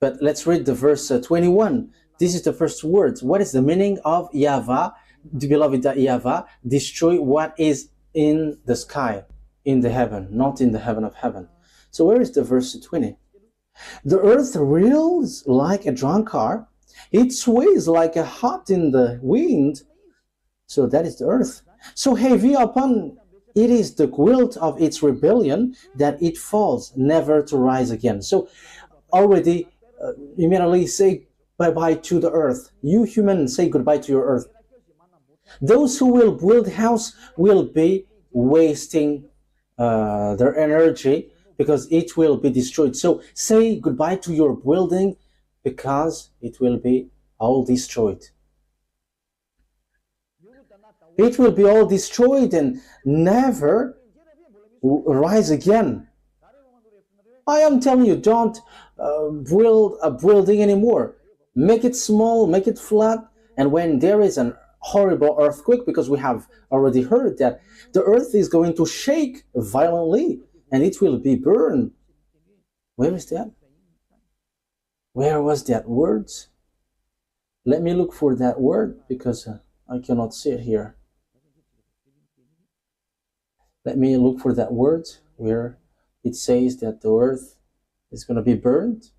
But let's read the verse 21. This is the first words. What is the meaning of YAHVAH, the beloved YAHVAH, destroy what is in the sky, in the heaven, not in the heaven of heaven. So where is the verse 20? The earth reels like a drunkard, it sways like a hot in the wind. So that is the earth. So heavy upon it is the guilt of its rebellion that it falls, never to rise again. So already immediately say bye-bye to the earth. You humans, say goodbye to your earth. Those who will build house will be wasting their energy because it will be destroyed. So say goodbye to your building because it will be all destroyed. It will be all destroyed and never rise again. I am telling you, don't build a building anymore. Make it small, make it flat, and when there is an horrible earthquake, because we have already heard that the earth is going to shake violently and it will be burned. Where is that? Where was that word? Let me look for that word because I cannot see it here. Let me look for that word where it says that the earth is going to be burned.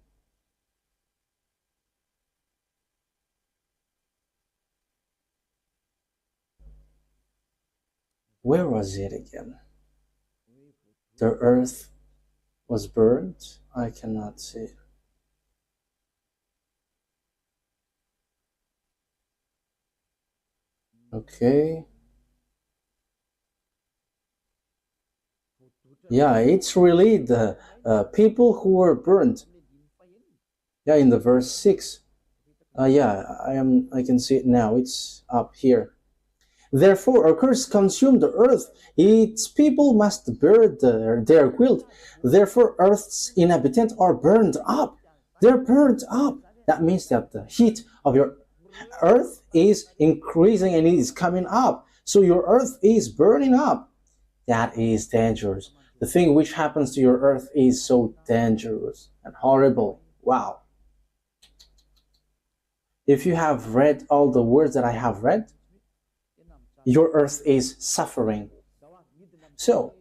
Where was it again? The earth was burned. I cannot see it. Okay. Yeah, it's really the people who were burned. Yeah, in the verse 6. Yeah, I can see it now. It's up here. Therefore, a curse consumed the earth. Its people must bear their guilt. Therefore, earth's inhabitants are burned up. They're burned up. That means that the heat of your earth is increasing and it is coming up. So your earth is burning up. That is dangerous. The thing which happens to your earth is so dangerous and horrible. Wow. If you have read all the words that I have read, your earth is suffering. So,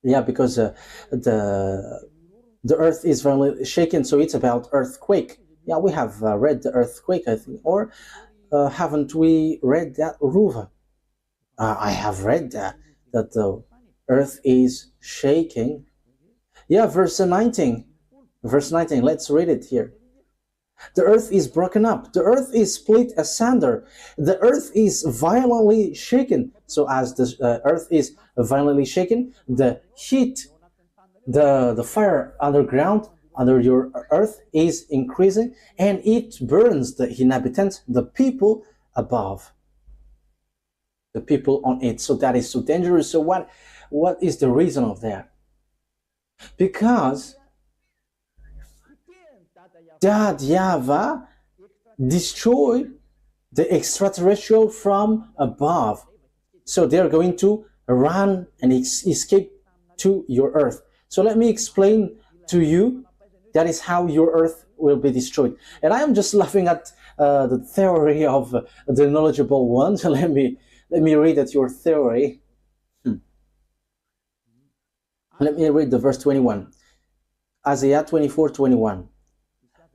yeah, because the earth is very shaken, so it's about earthquake. Yeah, we have read the earthquake, I think, or haven't we read that Ruva? I have read that the earth is shaking. Yeah, verse 19. Verse 19, let's read it here. The earth is broken up. The earth is split asunder. The earth is violently shaken. So as the earth is violently shaken, the heat, the fire underground, under your earth is increasing, and it burns the inhabitants, the people above, the people on it. So that is so dangerous. So what is the reason of that? Because that YAHVAH destroyed the extraterrestrial from above. So they're going to run and escape to your earth. So let me explain to you. That is how your earth will be destroyed. And I am just laughing at the theory of the knowledgeable one. So let me read at your theory. Let me read the verse 21. Isaiah 24:21.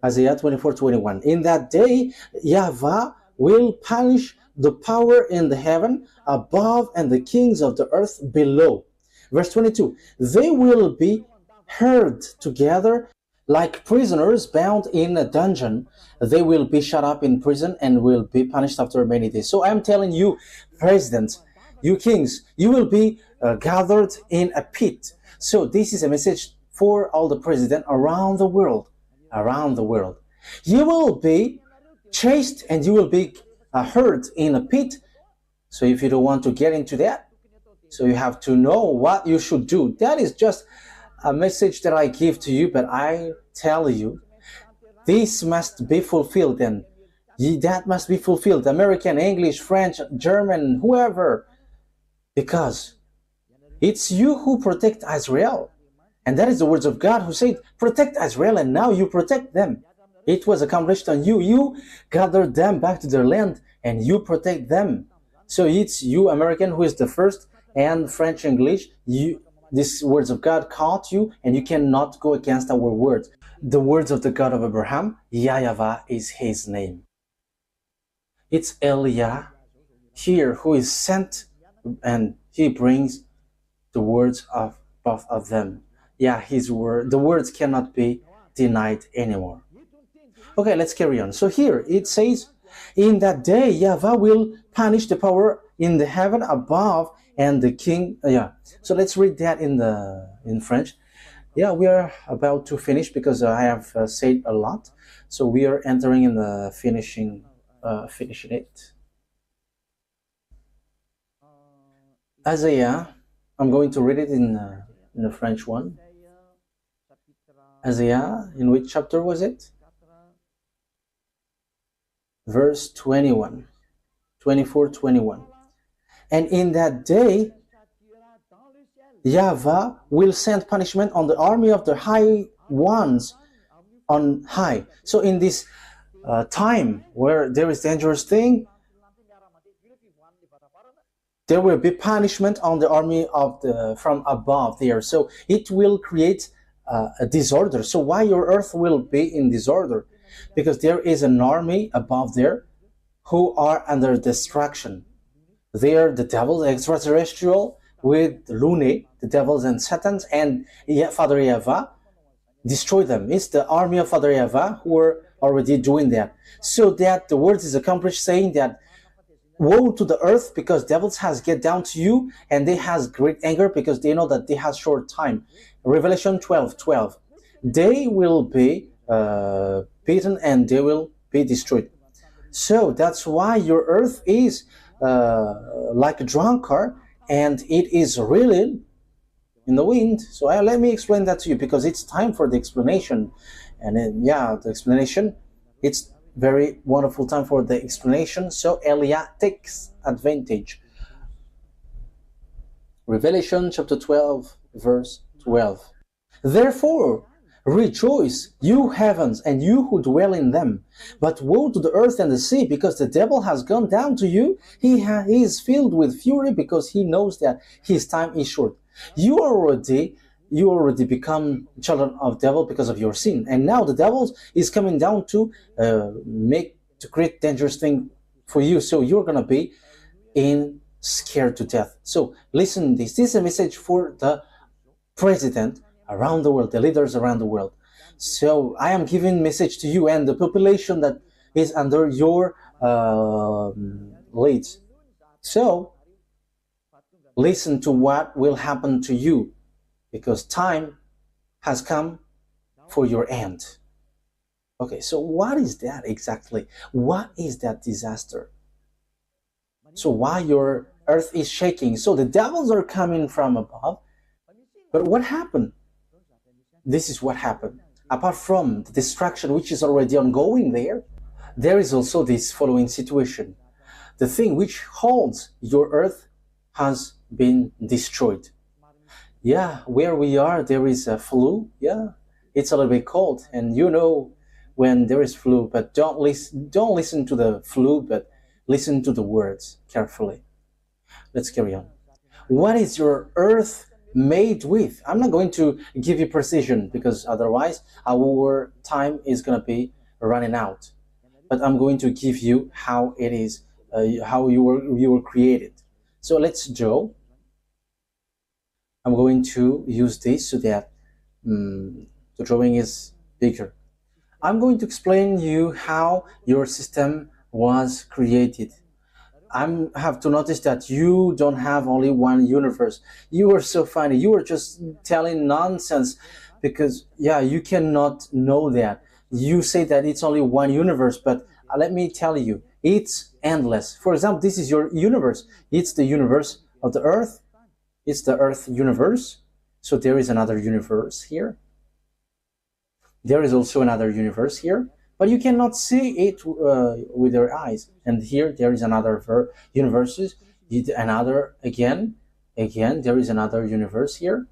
Isaiah 24:21. In that day, YAHVAH will punish the power in the heaven above and the kings of the earth below. Verse 22. They will be herd together like prisoners bound in a dungeon. They will be shut up in prison and will be punished after many days. So I'm telling you, presidents, you kings, you will be gathered in a pit. So this is a message for all the presidents around the world. Around the world. You will be chased and you will be hurt in a pit. So if you don't want to get into that, so you have to know what you should do. That is just a message that I give to you, but I tell you, this must be fulfilled, and that must be fulfilled. American, English, French, German, whoever, because it's you who protect Israel. And that is the words of God who said, protect Israel, and now you protect them. It was accomplished on you. You gathered them back to their land, and you protect them. So it's you, American, who is the first, and French English, these words of God caught you, and you cannot go against our words. The words of the God of Abraham, YAHVAH is his name. It's Elia here who is sent, and he brings the words of both of them. Yeah, his word, the words cannot be denied anymore. Okay, let's carry on. So here it says, in that day, YAHVAH will punish the power in the heaven above and the king. So let's read that in French. Yeah, we are about to finish because I have said a lot. So we are entering in the finishing it. Isaiah, I'm going to read it in the French one. Isaiah, in which chapter was it? Verse 21, 24, 21. And in that day, YAHVAH will send punishment on the army of the high ones on high. So in this time where there is dangerous thing, there will be punishment on the army of from above there. So it will create a disorder. So why your earth will be in disorder? Because there is an army above there who are under destruction. They are the devil, the extraterrestrial, with Lune, the devils and Satans, and Father YAHVAH destroy them. It's the army of Father YAHVAH who are already doing that. So that the word is accomplished, saying that woe to the earth, because devils has get down to you, and they has great anger because they know that they have short time. Revelation 12:12. They will be beaten and they will be destroyed. So that's why your earth is like a drunkard, and it is reeling in the wind. So let me explain that to you, because it's time for the explanation. And then, the explanation, it's very wonderful time for the explanation. So Elia takes advantage. Revelation chapter 12, verse 12. Therefore, rejoice, you heavens, and you who dwell in them. But woe to the earth and the sea, because the devil has gone down to you. He is filled with fury, because he knows that his time is short. You already become children of devil because of your sin, and now the devil is coming down to create dangerous thing for you. So you're gonna be scared to death. So listen, this is a message for the president around the world, the leaders around the world. So I am giving message to you and the population that is under your leads. So listen to what will happen to you, because time has come for your end. Okay, so what is that exactly? What is that disaster? So why your earth is shaking? So the devils are coming from above. But what happened? This is what happened. Apart from the destruction which is already ongoing there is also this following situation. The thing which holds your earth has been destroyed. Yeah, where we are, there is a flu. Yeah, it's a little bit cold, and you know when there is flu, but don't listen to the flu, but listen to the words carefully. Let's carry on. What is your earth made with? I'm not going to give you precision, because otherwise our time is going to be running out. But I'm going to give you how it is, how you were created. So let's draw. I'm going to use this so that the drawing is bigger. I'm going to explain you how your system was created. I have to notice that you don't have only one universe. You are so funny. You are just telling nonsense, because you cannot know that. You say that it's only one universe, but let me tell you, it's endless. For example, this is your universe. It's the universe of the earth. It's the earth universe. So there is another universe here. There is also another universe here, but you cannot see it with your eyes. And here there is another universe, another again, there is another universe here,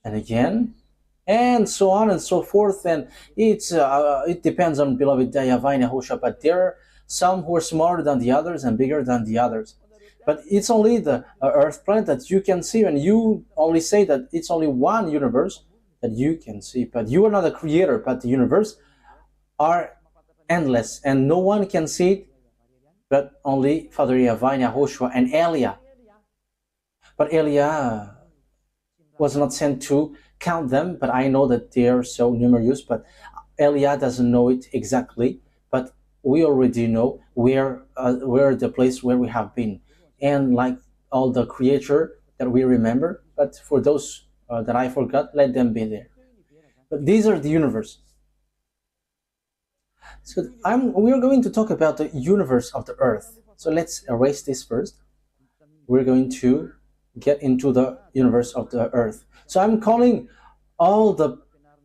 and again, and so on and so forth. And it depends on beloved YAHVAH and YAHOSHUAH, but there are some who are smarter than the others and bigger than the others. but it's only the Earth planet that you can see, and you only say that it's only one universe that you can see. But you are not a creator, but the universe are endless, and no one can see it but only Father YAHVAH, YAHOSHUAH, and Elia. But Elia was not sent to count them, but I know that they are so numerous, but Elia doesn't know it exactly, but we already know where the place where we have been, and like all the creature that we remember, but for those that I forgot, let them be there. But these are the universe. So we are going to talk about the universe of the Earth. So let's erase this first. We're going to get into the universe of the Earth. So I'm calling all the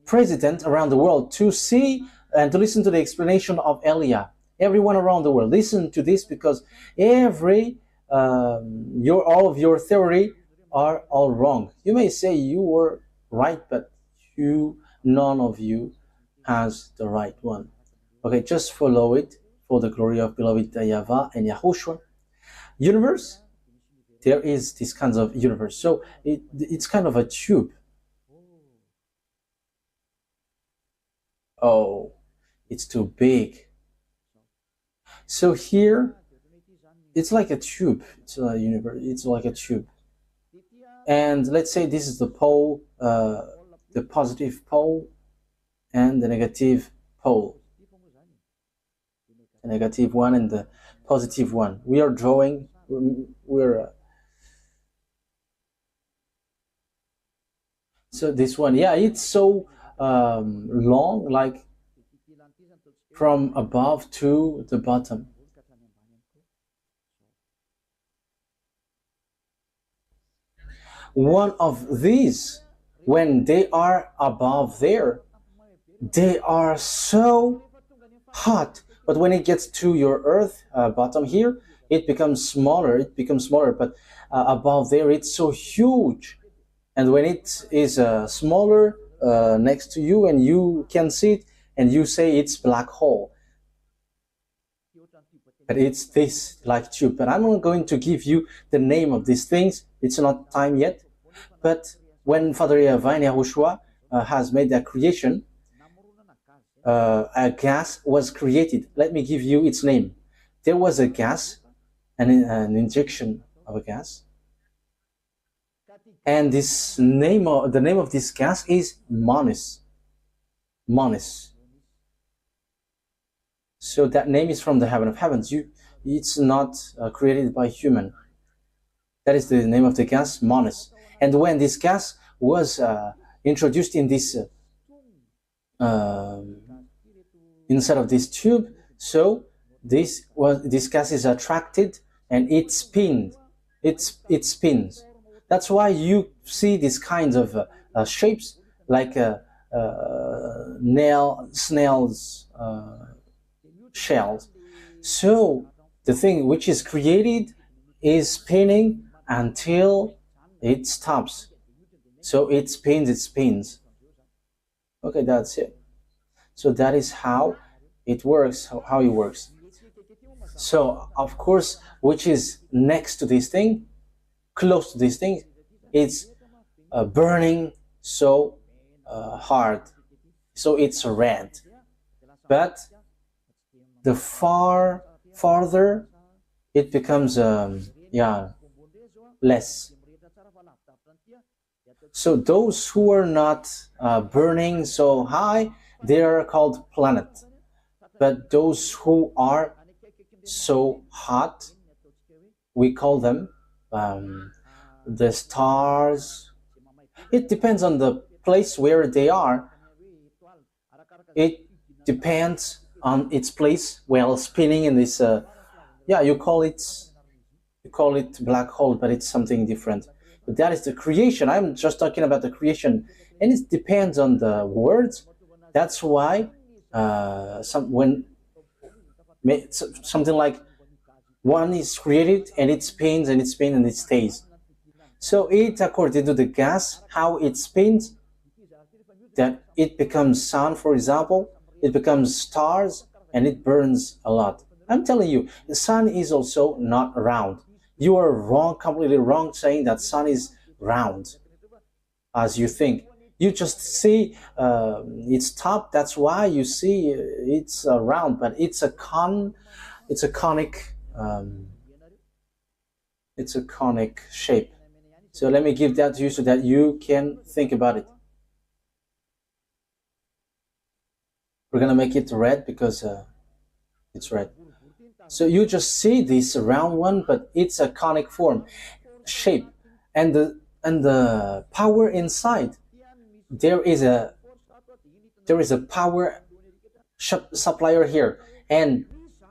presidents around the world to see and to listen to the explanation of Elia. Everyone around the world, listen to this, because all of your theory are all wrong. You may say you were right, but none of you has the right one. Okay, just follow it for the glory of beloved YAHVAH and YAHOSHUAH. Universe, there is this kind of universe. So it's kind of a tube. Oh, it's too big. So here, it's like a tube. It's a universe. It's like a tube. And let's say this is the pole, the positive pole, and the negative pole. The negative one and the positive one. We are drawing. So this one, yeah, it's so long, like from above to the bottom. One of these, when they are above there, they are so hot, but when it gets to your Earth bottom here, it becomes smaller. But above there, it's so huge. And when it is smaller next to you, and you can see it, and you say it's black hole. But it's this like tube. But I'm not going to give you the name of these things. It's not time yet. But when Father YAHVAH and YAHOSHUAH has made that creation, a gas was created. Let me give you its name. There was a gas, an injection of a gas, and the name of this gas is Monis. Monis. So that name is from the heaven of heavens. It's not created by human. That is the name of the gas, Monis. And when this gas was introduced in this inside of this tube, so this gas is attracted and it spins. It spins. That's why you see these kinds of shapes, like snails' shells. So the thing which is created is spinning until it stops. So it spins. Okay, that's it. So that is how it works, how it works. So, of course, which is next to this thing, close to this thing, it's burning so hard. So it's red. But the farther it becomes, less. So those who are not burning so high, they are called planet. But those who are so hot, we call them the stars. It depends on the place where they are. It depends on its place while spinning in this. You call it black hole, but it's something different. But that is the creation. I'm just talking about the creation, and it depends on the words. That's why something like one is created and it spins and it spins and it stays. So it, according to the gas, how it spins, that it becomes sun, for example, it becomes stars, and it burns a lot. I'm telling you, the sun is also not round. You are wrong, completely wrong, saying that sun is round, as you think. You just see its top. That's why you see it's round, but it's a conic. It's a conic shape. So let me give that to you so that you can think about it. We're gonna make it red because it's red. So you just see this round one, but it's a conic form, shape, and the power inside. There is a power supplier here, and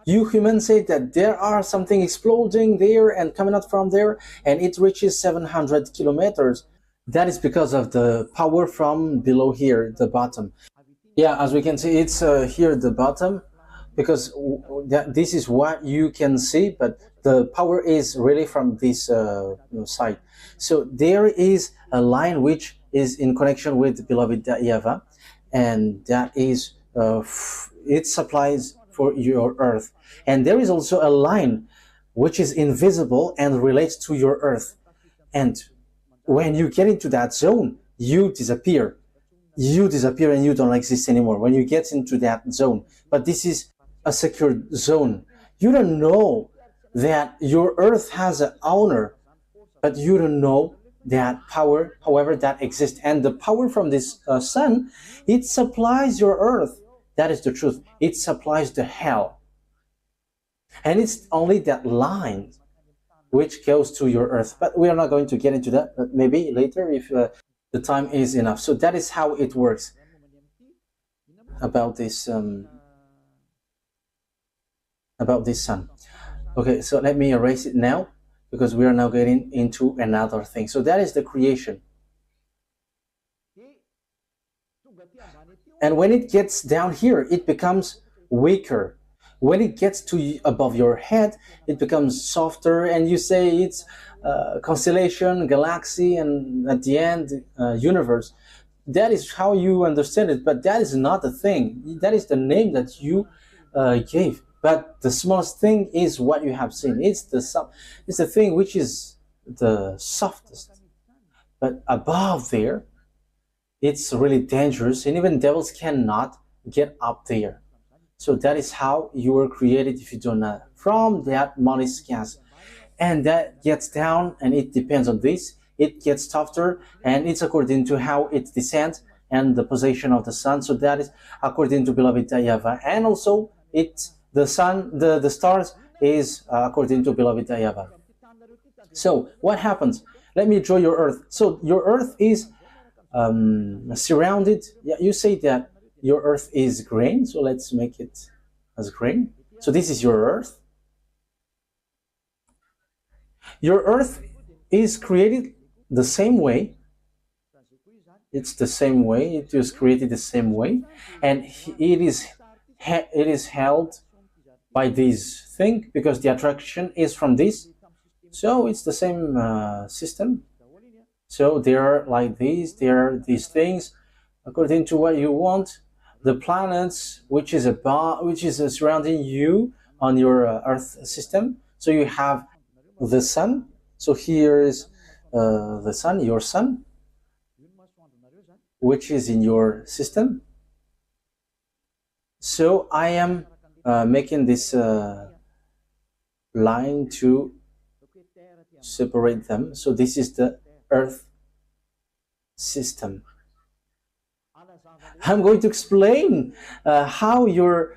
you humans say that there are something exploding there and coming out from there, and it reaches 700 kilometers. That is because of the power from below here, the bottom. Yeah, as we can see, it's here at the bottom, because this is what you can see, but the power is really from this side. So there is a line which is in connection with beloved YAHVAH, and that is it supplies for your earth. And there is also a line which is invisible and relates to your earth. And when you get into that zone, you disappear. You disappear and you don't exist anymore when you get into that zone. But this is a secured zone. You don't know that your earth has an owner, but you don't know that power, however, that exists. And the power from this sun, it supplies your earth. That is the truth. It supplies the hell. And it's only that line which goes to your earth. But we are not going to get into that, but maybe later if the time is enough. So that is how it works about this sun. Okay, so let me erase it now, because we are now getting into another thing. So that is the creation. And when it gets down here, it becomes weaker. When it gets to above your head, it becomes softer, and you say it's constellation, galaxy, and at the end, universe. That is how you understand it, but that is not the thing. That is the name that you gave. But the smallest thing is what you have seen. It's the thing which is the softest. But above there, it's really dangerous, and even devils cannot get up there. So that is how you were created, if you don't know, from that moniscas. And that gets down, and it depends on this. It gets softer, and it's according to how it descends and the position of the sun. So that is according to beloved YAHVAH. And also, the sun, the stars is according to beloved YAHVAH. So what happens? Let me draw your earth. So your earth is surrounded. Yeah, you say that your earth is green, so let's make it as green. So this is your earth. Your earth is created the same way. It's the same way. It was created the same way, and it is held by this thing, because the attraction is from this. So it's the same system. So they are like these. There are these things according to what you want. The planets, which is surrounding you on your Earth system. So you have the sun. So here is the sun, your sun, which is in your system. So I am making this line to separate them. So this is the Earth system. I'm going to explain how your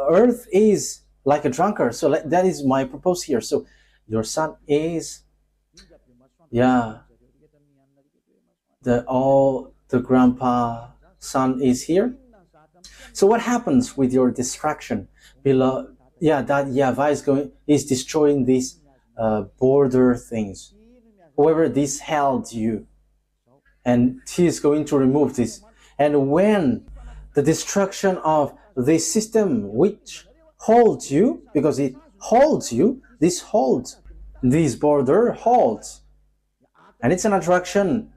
earth is like a drunkard. So that is my purpose here. So your sun is, the grandpa sun is here. So what happens with your distraction? Below, that YAHVAH is destroying these border things. However, this held you, and he is going to remove this. And when the destruction of this system which holds you, because it holds you, this border holds. And it's an attraction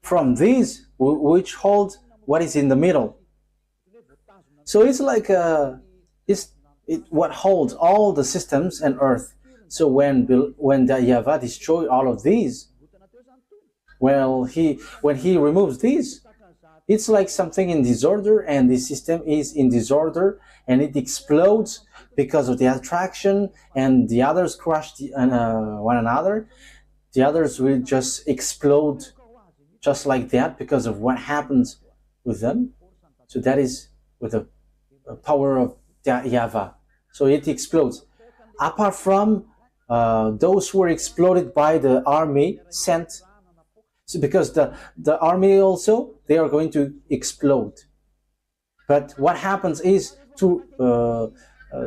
from these which hold what is in the middle. So it's like what holds all the systems and earth. So when the YAHVAH destroy all of these, well, when he removes these, it's like something in disorder, and the system is in disorder, and it explodes because of the attraction, and the others crush one another. The others will just explode just like that because of what happens with them. So that is with the power of the YAHVAH. So it explodes. Apart from those who were exploded by the army sent, so because the army also, they are going to explode. But what happens is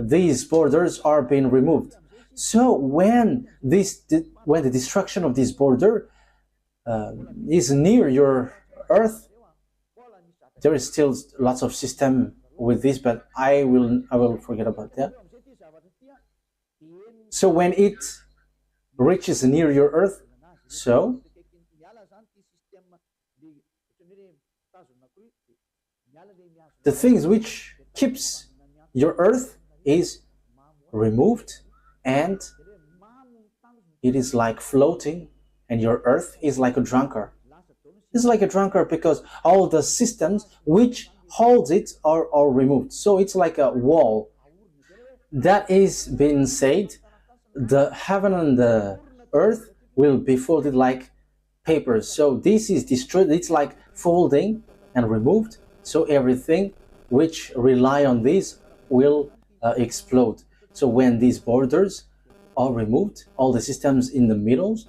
these borders are being removed. So when the destruction of this border is near your Earth, there is still lots of system with this, but I will forget about that. So when it reaches near your Earth, so the things which keeps your Earth is removed, and it is like floating, and your Earth is like a drunkard. It's like a drunkard because all the systems which holds it are removed. So it's like a wall. That is being said, the heaven and the earth will be folded like papers. So this is destroyed. It's like folding and removed. So everything which rely on this will explode. So when these borders are removed, all the systems in the middle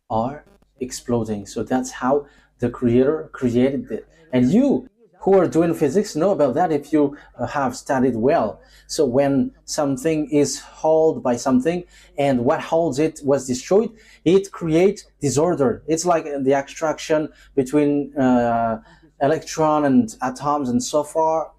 are exploding. So that's how the Creator created it. And you who are doing physics know about that if you have studied well. So when something is held by something and what holds it was destroyed, it creates disorder. It's like the attraction between electron and atoms and so far,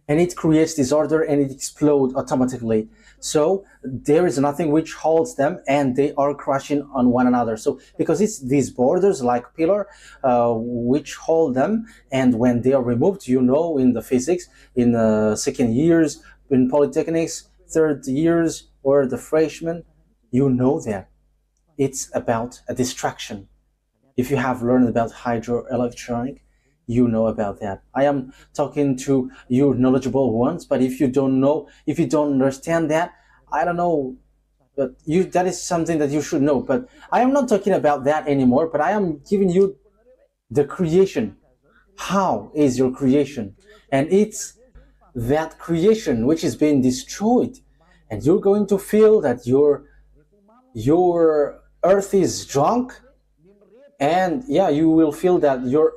and it creates disorder and it explodes automatically. So there is nothing which holds them, and they are crashing on one another. So because it's these borders like pillar which hold them, and when they are removed, you know, in the physics, in the second years, in polytechnics, third years, or the freshman, you know that it's about a distraction. If you have learned about hydroelectronic, you know about that. I am talking to you knowledgeable ones, but if you don't know, if you don't understand that, I don't know, but that is something that you should know. But I am not talking about that anymore, but I am giving you the creation. How is your creation? And it's that creation which is being destroyed, and you're going to feel that your earth is drunk, and yeah, you will feel that your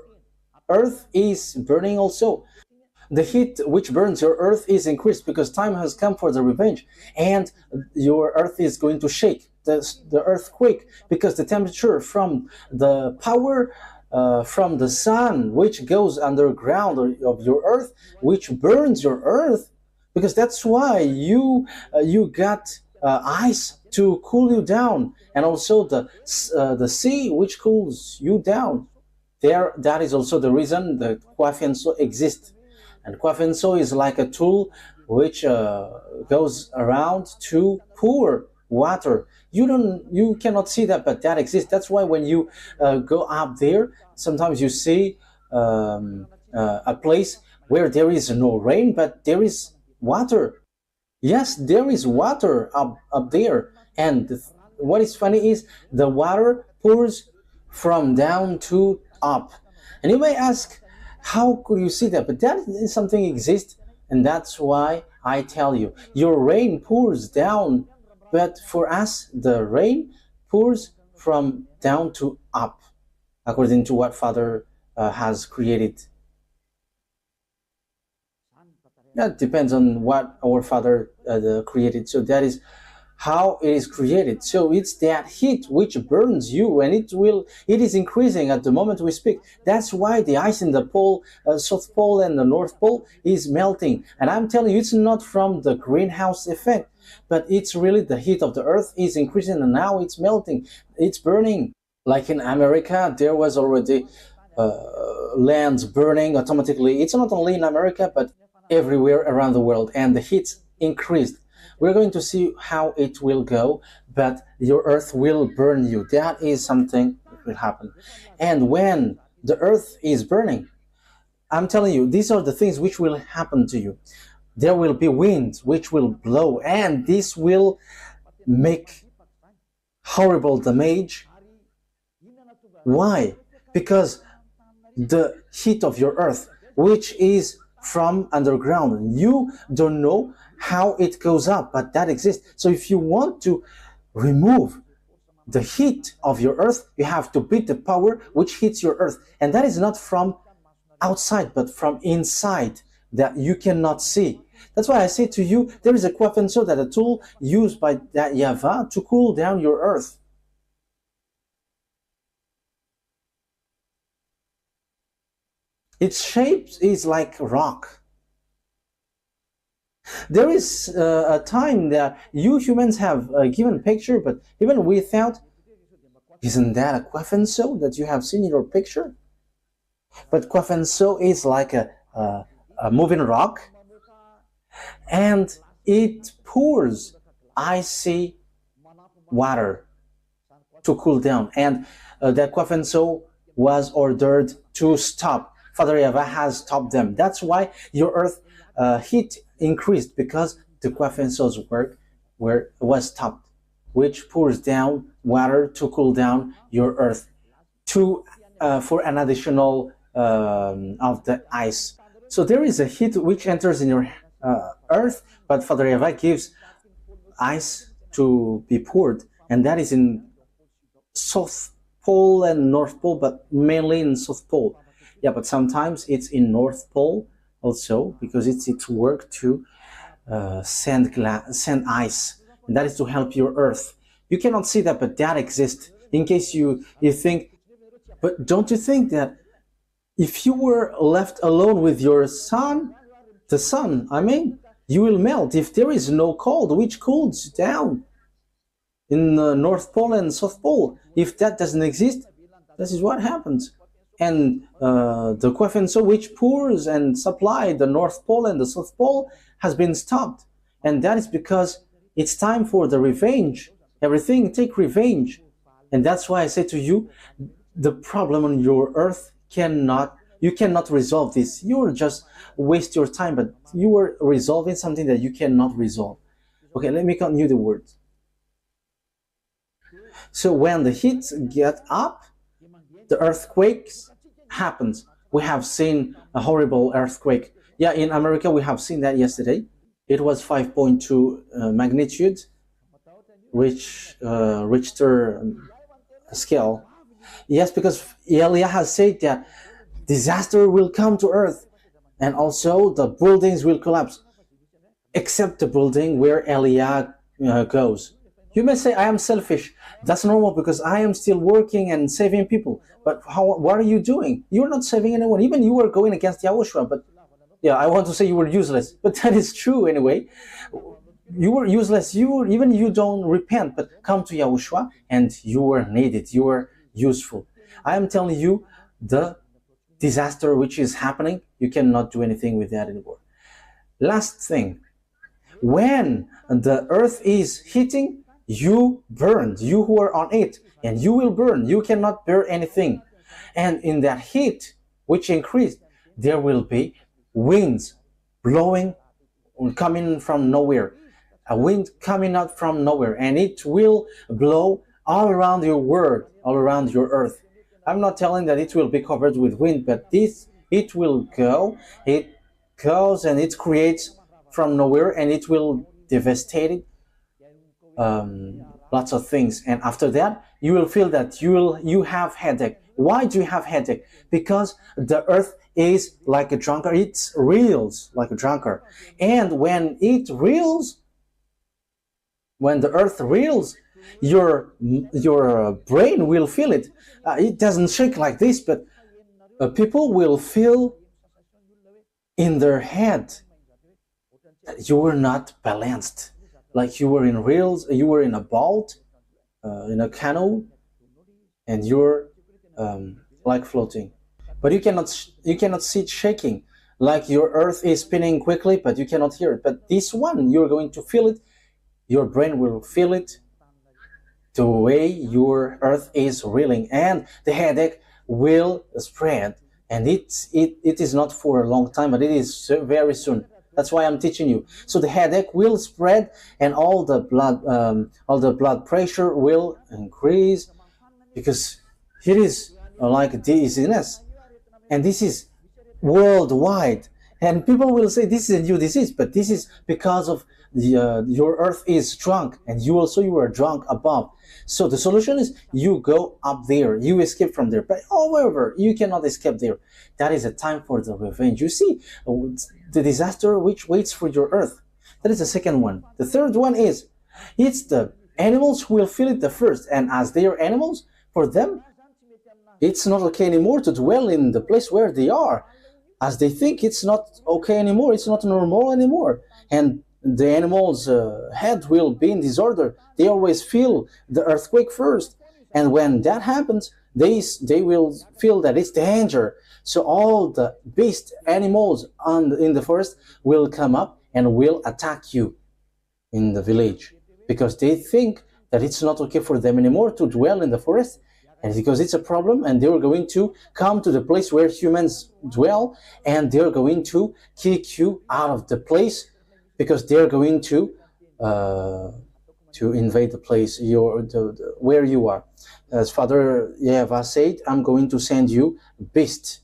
earth is burning also. The heat which burns your earth is increased because time has come for the revenge, and your earth is going to shake, the earthquake, because the temperature from the power from the sun which goes underground of your earth, which burns your earth, because that's why you got ice to cool you down, and also the sea which cools you down. That is also the reason the YAHVAH exists. And YAHVAH is like a tool which goes around to pour water. You cannot see that, but that exists. That's why when you go up there, sometimes you see a place where there is no rain, but there is water. Yes, there is water up there. And what is funny is the water pours from down to up. And you may ask, how could you see that? But that is something exists, and that's why I tell you, your rain pours down, but for us the rain pours from down to up, according to what Father has created. That depends on what our Father created. So that is how it is created. So it's that heat which burns you, and it is increasing at the moment we speak. That's why the ice in the pole, South Pole and the North Pole is melting. And I'm telling you, it's not from the greenhouse effect, but it's really the heat of the earth is increasing, and now it's melting, it's burning. Like in America, there was already lands burning automatically. It's not only in America, but everywhere around the world, and the heat increased. We're going to see how it will go, but your earth will burn you. That is something that will happen. And when the earth is burning, I'm telling you, these are the things which will happen to you. There will be winds which will blow, and this will make horrible damage. Why? Because the heat of your earth, which is from underground, you don't know how it goes up, but that exists. So if you want to remove the heat of your earth, you have to beat the power which heats your earth. And that is not from outside, but from inside that you cannot see. That's why I say to you, there is a kwafenso, that a tool used by that YAHVAH to cool down your earth. Its shape is like rock. There is a time that you humans have given picture, but even without, isn't that a kwafenso that you have seen in your picture? But kwafenso is like a moving rock, and it pours icy water to cool down. And that kwafenso was ordered to stop. Father YAHVAH has stopped them. That's why your earth heat increased, because the kwafenso's work was stopped, which pours down water to cool down your earth for an additional of the ice. So there is a heat which enters in your earth, but Father YAHVAH gives ice to be poured, and that is in South Pole and North Pole, but mainly in South Pole. Yeah, but sometimes it's in North Pole also, because it's its work to send ice, and that is to help your earth. You cannot see that, but that exists. In case you think, but don't you think that if you were left alone with your sun, the sun, I mean, you will melt if there is no cold, which cools down in the North Pole and South Pole. If that doesn't exist, this is what happens. And the kwafenso which pours and supplies the North Pole and the South Pole has been stopped. And that is because it's time for the revenge. Everything take revenge. And that's why I say to you, the problem on your earth you cannot resolve this. You'll just waste your time, but you are resolving something that you cannot resolve. Okay, let me continue the words. So when the heat get up, the earthquakes happens. We have seen a horrible earthquake. Yeah, in America we have seen that yesterday. It was 5.2 magnitude, Richter scale. Yes, because Elia has said that disaster will come to earth, and also the buildings will collapse, except the building where Elia goes. You may say, I am selfish. That's normal, because I am still working and saving people. But what are you doing? You're not saving anyone. Even you were going against YAHOSHUAH. But yeah, I want to say you were useless. But that is true anyway. You were useless. Even you don't repent, but come to YAHOSHUAH, and you were needed. You were useful. I am telling you, the disaster which is happening, you cannot do anything with that anymore. Last thing, when the earth is heating, you burned, you who are on it, and you will burn. You cannot bear anything. And in that heat which increased, there will be winds blowing, coming from nowhere, a wind coming out from nowhere, and it will blow all around your world, all around your earth. I'm not telling that it will be covered with wind, but it will go. It goes and it creates from nowhere, and it will devastate lots of things. And after that, you will feel that you have headache. Why do you have headache? Because the earth is like a drunkard. It reels like a drunkard. And when it reels, when the earth reels, your brain will feel it. It doesn't shake like this, but people will feel in their head that you were not balanced, like you were in reels, you were in a boat, in a canoe, and you're like floating. But you cannot see it shaking, like your earth is spinning quickly, but you cannot hear it. But this one, you're going to feel it, your brain will feel it the way your earth is reeling, and the headache will spread. And it is not for a long time, but it is very soon. That's why I'm teaching you. So the headache will spread, and all the blood pressure will increase, because it is like dizziness, and this is worldwide. And people will say this is a new disease, but this is because of your earth is drunk, and you are drunk above. So the solution is you go up there, you escape from there. But however, you cannot escape there. That is a time for the revenge. You see the disaster which waits for your earth. That is the second one. The third one is it's the animals who will feel it the first, and as they are animals, for them it's not okay anymore to dwell in the place where they are, as they think it's not okay anymore, it's not normal anymore. And the animal's head will be in disorder. They always feel the earthquake first, and when that happens, they will feel that it's danger. So all the beast animals in the forest will come up and will attack you in the village, because they think that it's not okay for them anymore to dwell in the forest, and because it's a problem, and they're going to come to the place where humans dwell, and they're going to kick you out of the place, because they're going to invade the place where you are. As Father YAHVAH said, I'm going to send you beast.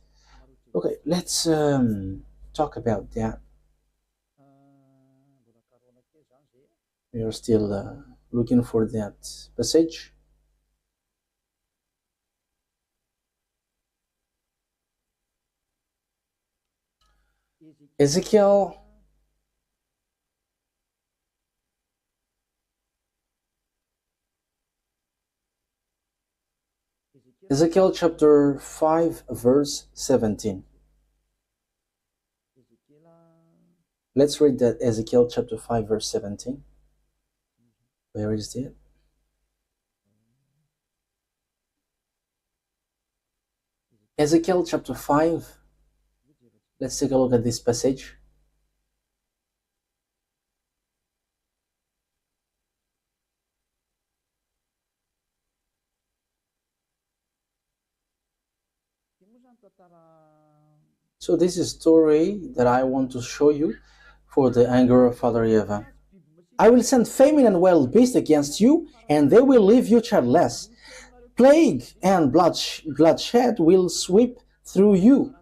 Okay, let's talk about that. We are still looking for that passage. Ezekiel chapter 5 verse 17. Let's read that. Ezekiel chapter 5 verse 17. Where is it? Ezekiel chapter 5. Let's take a look at this passage. So this is a story that I want to show you for the anger of Father YAHVAH. I will send famine and wild beasts against you, and they will leave you childless. Plague and bloodshed will sweep through you,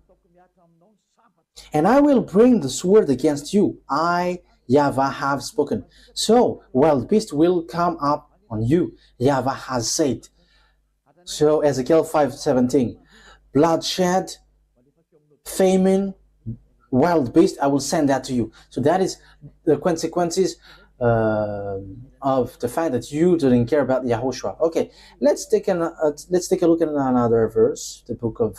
and I will bring the sword against you. I, YAHVAH, have spoken. So wild beasts will come up on you, YAHVAH has said. So Ezekiel 5:17, bloodshed, famine, wild beast, I will send that to you. So that is the consequences of the fact that you didn't care about YAHOSHUAH. Okay, let's take a look at another verse, the book of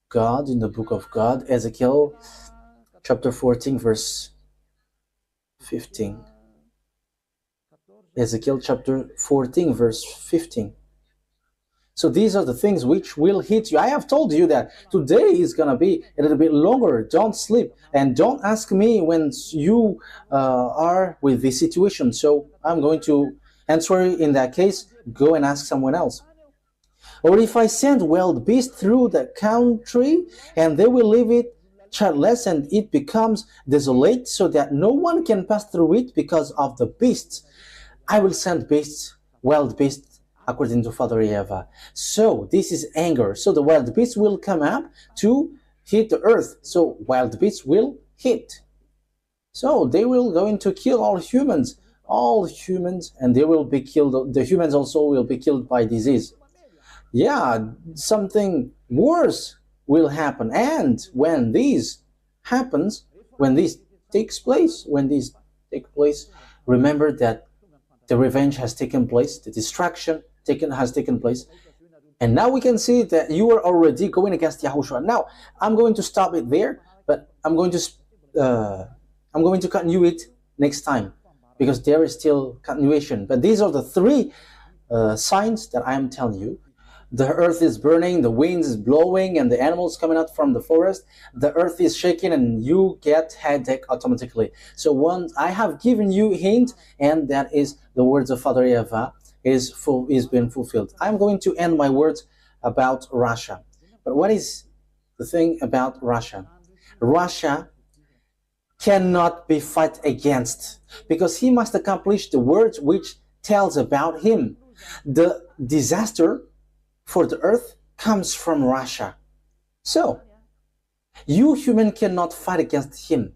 God, in the book of God, Ezekiel chapter 14 verse 15. Ezekiel chapter 14 verse 15. So these are the things which will hit you. I have told you that today is going to be a little bit longer. Don't sleep, and don't ask me when you are with this situation. So I'm going to answer in that case. Go and ask someone else. Or if I send wild beasts through the country, and they will leave it childless, and it becomes desolate, so that no one can pass through it because of the beasts. I will send beasts, wild beasts, according to Father YAHVAH. So this is anger. So the wild beasts will come up to hit the earth. So wild beasts will hit. So they will going to kill all humans, and they will be killed. The humans also will be killed by disease. Yeah, something worse will happen. And when this happens, when this takes place, remember that the revenge has taken place, the destruction has taken place, and now we can see that you are already going against YAHOSHUAH. Now I'm going to stop it there, but I'm going to continue it next time, because there is still continuation. But these are the three signs that I am telling you. the earth is burning, the wind is blowing, and the animals coming out from the forest, the earth is shaking, and you get headache automatically. So once I have given you a hint, and that is the words of Father YAHVAH is being fulfilled. I'm going to end my words about Russia. But what is the thing about Russia? Russia cannot be fought against, because he must accomplish the words which tells about him. The disaster for the earth comes from Russia. So, you human cannot fight against him.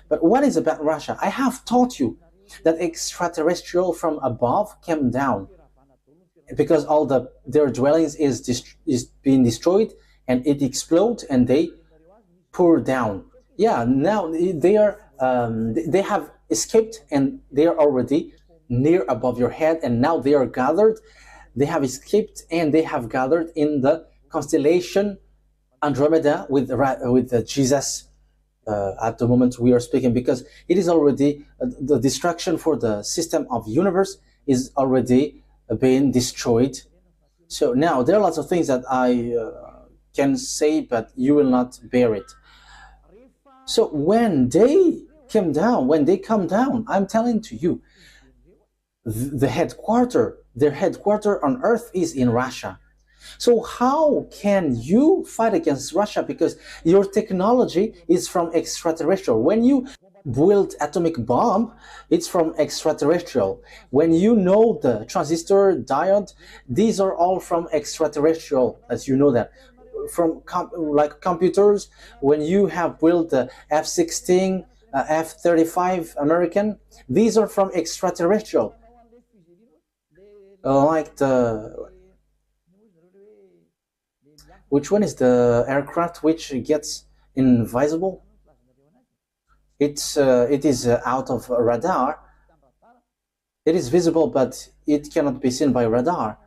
But what is about Russia? I have taught you that extraterrestrial from above came down, because all their dwellings is being destroyed, and it explodes, and they pour down. Yeah, now they are they have escaped, and they are already near above your head, and now they are gathered. They have escaped, and they have gathered in the constellation Andromeda with Jesus at the moment we are speaking, because it is already the destruction for the system of universe is already being destroyed. So now there are lots of things that I can say, but you will not bear it. So when they come down, I'm telling to you, their headquarter on earth is in Russia. So how can you fight against Russia? Because your technology is from extraterrestrial. When you build atomic bomb, it's from extraterrestrial. When you know the transistor, diode, these are all from extraterrestrial, as you know that. From like computers, when you have built the F-16, F-35 American, these are from extraterrestrial. Like which one is the aircraft which gets invisible? It is out of radar. It is visible, but it cannot be seen by radar.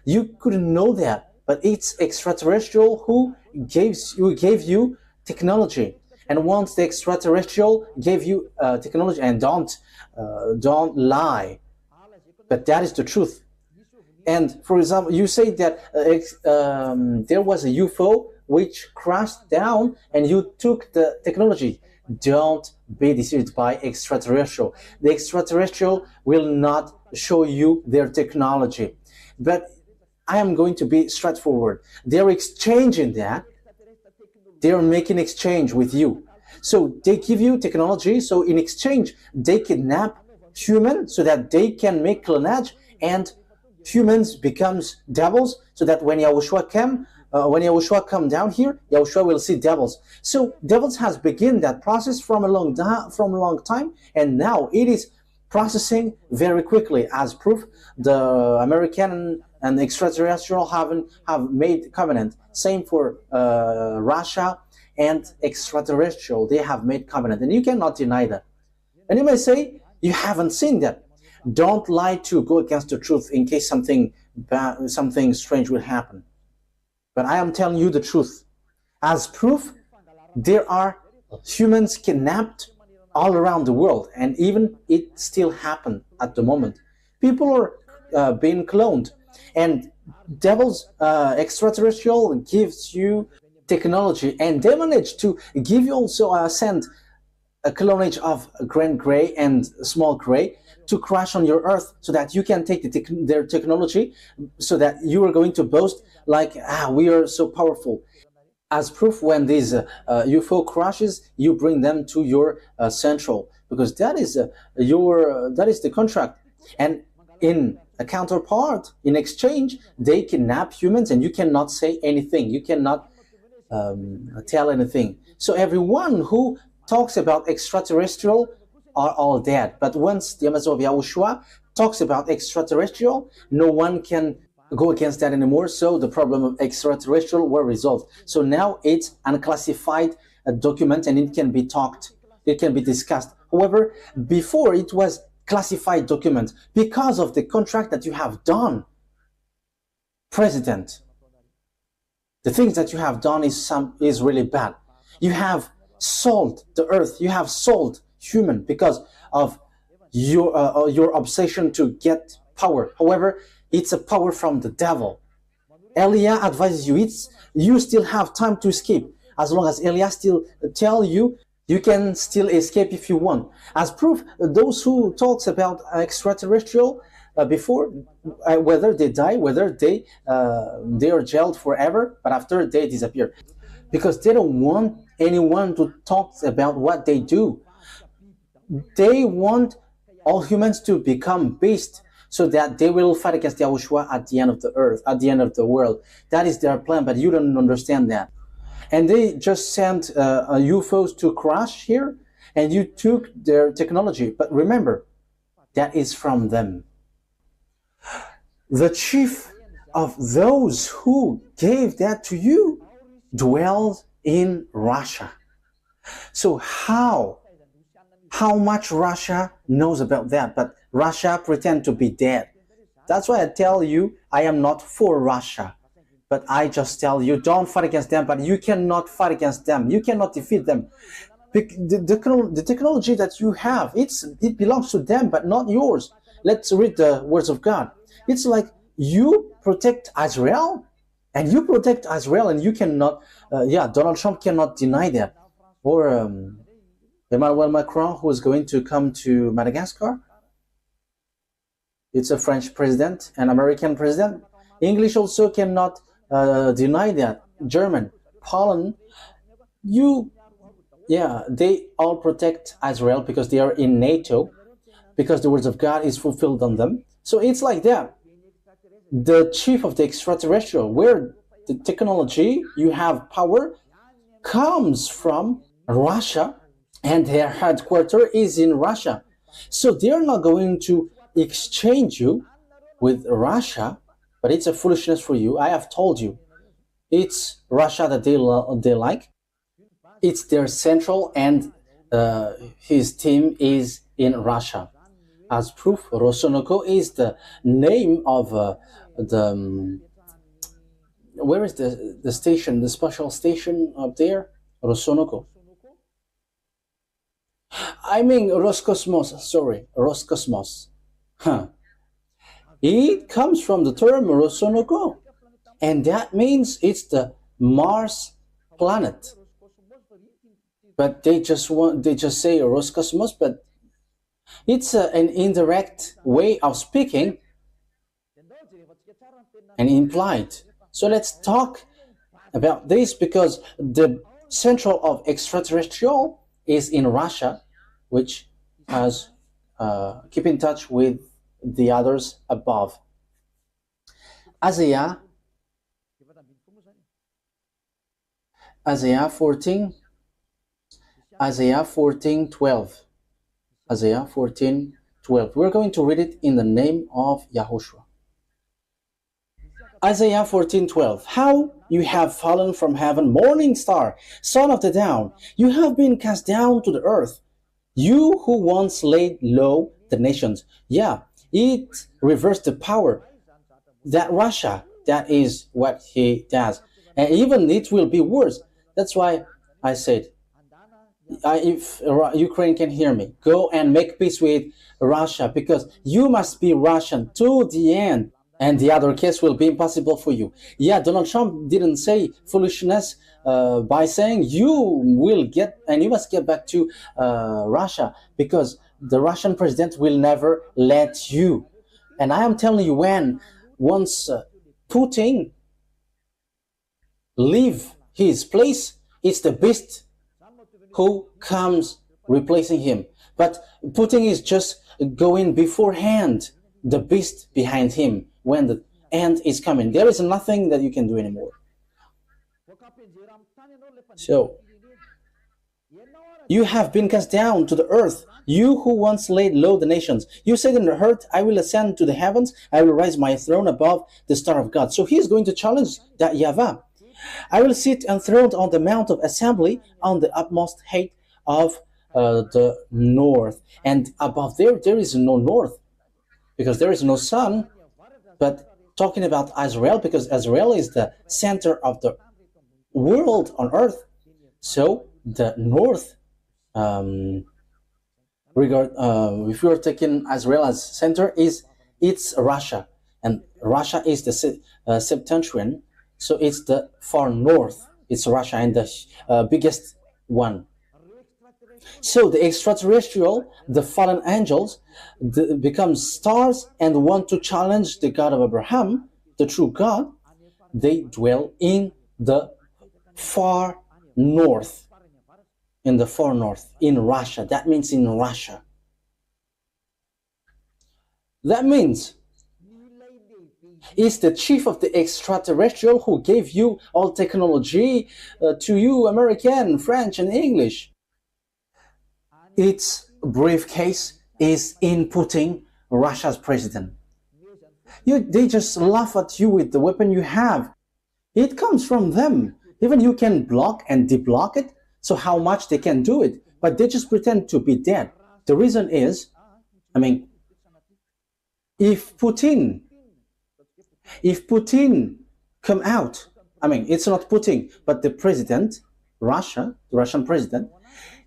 You couldn't know that, but it's extraterrestrial who gave you technology. And once the extraterrestrial gave you technology, and don't lie, but that is the truth. And for example, you say that there was a UFO which crashed down, and you took the technology. Don't be deceived by extraterrestrial. The extraterrestrial will not show you their technology. But I am going to be straightforward. They're exchanging that. They're making exchange with you. So they give you technology. So in exchange, they kidnap humans so that they can make clonage, and humans becomes devils, so that when YAHOSHUAH come down here, YAHOSHUAH will see devils. So devils has begun that process from a long time, and now it is processing very quickly. As proof, the American and extraterrestrial have made covenant. Same for Russia and extraterrestrial. They have made covenant, and you cannot deny that. And you may say you haven't seen that. Don't lie to go against the truth in case something bad, something strange will happen. But I am telling you the truth. As proof, there are humans kidnapped all around the world, and even it still happens at the moment. People are being cloned, and devils, extraterrestrial gives you technology, and they manage to give you also send a clonage of grand gray and small gray to crash on your earth, so that you can take their technology, so that you are going to boast like, we are so powerful. As proof, when these UFO crashes, you bring them to your central, because that is the contract. And in a counterpart, in exchange, they kidnap humans, and you cannot say anything. You cannot tell anything. So everyone who talks about extraterrestrial are all dead. But once the Amazon of YAHOSHUAH talks about extraterrestrial, no one can go against that anymore. So the problem of extraterrestrial were resolved. So now it's unclassified document, and it can be talked, it can be discussed. However, before it was classified document because of the contract that you have done. President, the things that you have done is really bad. You have sold the earth, you have sold human because of your obsession to get power. However, it's a power from the devil, Elia advises you, you still have time to escape. As long as Elia still tell you, you can still escape if you want. As proof, those who talks about extraterrestrial before, whether they die, whether they are jailed forever, but after they disappear, because they don't want anyone to talk about what they do. They want all humans to become beasts, so that they will fight against YAHOSHUAH at the end of the earth, at the end of the world. That is their plan, but you don't understand that. And they just sent UFOs to crash here, and you took their technology. But remember, that is from them. The chief of those who gave that to you dwells in Russia. So how much Russia knows about that? But Russia pretend to be dead. That's why I tell you, I am not for Russia. But I just tell you, don't fight against them, but you cannot fight against them. You cannot defeat them. The technology that you have, it belongs to them, but not yours. Let's read the words of God. It's like you protect Israel, and you protect Israel, and you cannot, Donald Trump cannot deny that. Or Emmanuel Macron, who is going to come to Madagascar. It's a French president, an American president. English also cannot deny that. German, Poland, they all protect Israel because they are in NATO, because the words of God is fulfilled on them. So it's like that. The chief of the extraterrestrial, where the technology, you have power, comes from Russia, and their headquarters is in Russia. So they're not going to exchange you with Russia, but it's a foolishness for you. I have told you, it's Russia that they like. It's their central, and his team is in Russia. As proof, Rosonoko is the name of where is the station, the special station up there? Rosonoko. I mean Roscosmos, sorry, Roscosmos. It comes from the term Rosonoko, and that means it's the Mars planet. But they just say Roscosmos, but it's an indirect way of speaking and implied. So let's talk about this, because the central of extraterrestrial is in Russia, which has keep in touch with the others above. Isaiah 14, Isaiah 14:12. Isaiah 14:12. We're going to read it in the name of YAHOSHUAH. Isaiah 14:12. How you have fallen from heaven, morning star, son of the dawn. You have been cast down to the earth. You who once laid low the nations. Yeah, it reversed the power. That Russia, that is what he does. And even it will be worse. That's why I said, if Ukraine can hear me, go and make peace with Russia, because you must be Russian to the end, and the other case will be impossible for you. Yeah, Donald Trump didn't say foolishness by saying you will get, and you must get back to Russia, because the Russian president will never let you. And I am telling you, once Putin leave his place, it's the beast who comes replacing him. But Putin is just going beforehand, the beast behind him, when the end is coming. There is nothing that you can do anymore. So, you have been cast down to the earth, you who once laid low the nations. You said in the earth, I will ascend to the heavens, I will raise my throne above the star of God. So he is going to challenge that YAHVAH. I will sit enthroned on the mount of assembly, on the utmost height of the north. And above there is no north, because there is no sun. But talking about Israel, because Israel is the center of the world on earth. So the north, if you are taking Israel as center, it's Russia. And Russia is the septentrion, So it's the far north. It's Russia and the biggest one. So the extraterrestrial, the fallen angels, become stars and want to challenge the God of Abraham, the true God. They dwell in the far north, in Russia. That means in Russia. That means it's the chief of the extraterrestrial who gave you all technology to you, American, French, and English. Its briefcase is inputting Russia's president. They just laugh at you with the weapon you have. It comes from them. Even you can block and deblock it, so how much they can do it, but they just pretend to be dead. The reason is, if Putin come out, it's not Putin, but the president, the Russian president,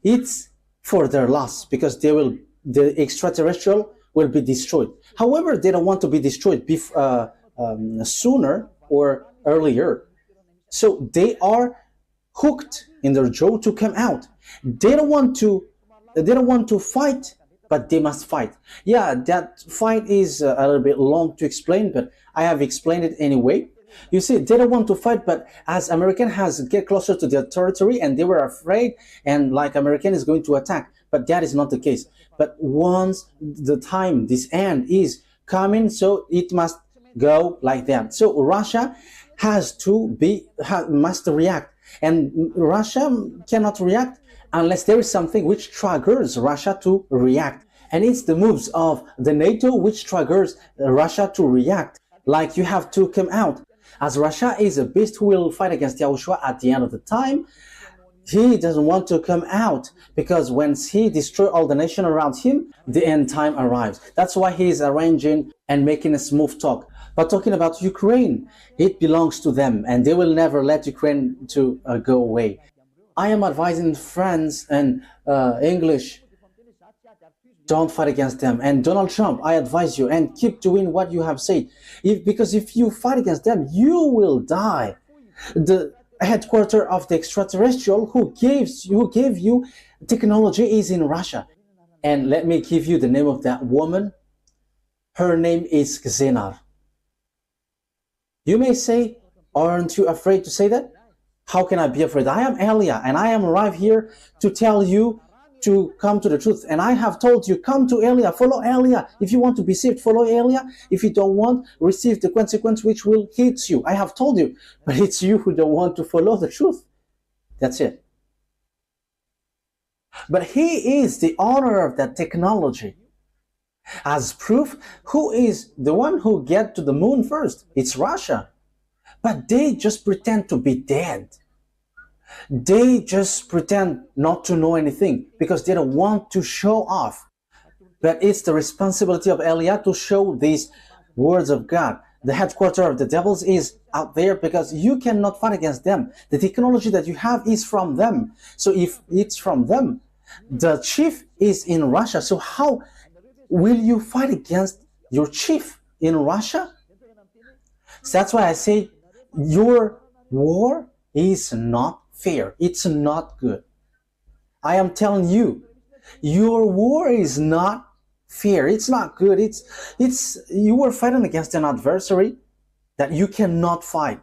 it's for their loss, because the extraterrestrial will be destroyed. However, they don't want to be destroyed sooner or earlier. So they are hooked in their jaw to come out. They don't want to fight, but they must fight. Yeah, that fight is a little bit long to explain, but I have explained it anyway. You see, they don't want to fight, but as American has get closer to their territory and they were afraid, and like American is going to attack, but that is not the case. But once the time, this end is coming, so it must go like that. So Russia must react, and Russia cannot react unless there is something which triggers Russia to react. And it's the moves of the NATO which triggers Russia to react. Like, you have to come out. As Russia is a beast who will fight against YAHOSHUAH at the end of the time, he doesn't want to come out, because once he destroys all the nation around him, the end time arrives. That's why he is arranging and making a smooth talk. But talking about Ukraine, it belongs to them, and they will never let Ukraine to go away. I am advising France and English, don't fight against them. And Donald Trump, I advise you, and keep doing what you have said. Because if you fight against them, you will die. The headquarters of the extraterrestrial who gave you technology is in Russia. And let me give you the name of that woman. Her name is Xenar. You may say, aren't you afraid to say that? How can I be afraid? I am Elia, and I am arrived here to tell you to come to the truth. And I have told you, come to Elia, follow Elia. If you want to be saved, follow Elia. If you don't want, receive the consequence which will hit you. I have told you, but it's you who don't want to follow the truth. That's it. But he is the owner of that technology. As proof, who is the one who get to the moon first? It's Russia. But they just pretend to be dead. They just pretend not to know anything because they don't want to show off. But it's the responsibility of Elia to show these words of God. The headquarters of the devils is out there because you cannot fight against them. The technology that you have is from them. So if it's from them, the chief is in Russia. So how will you fight against your chief in Russia? So that's why I say your war is not fair. It's not good. I am telling you, your war is not fair. It's not good. It's you are fighting against an adversary that you cannot fight.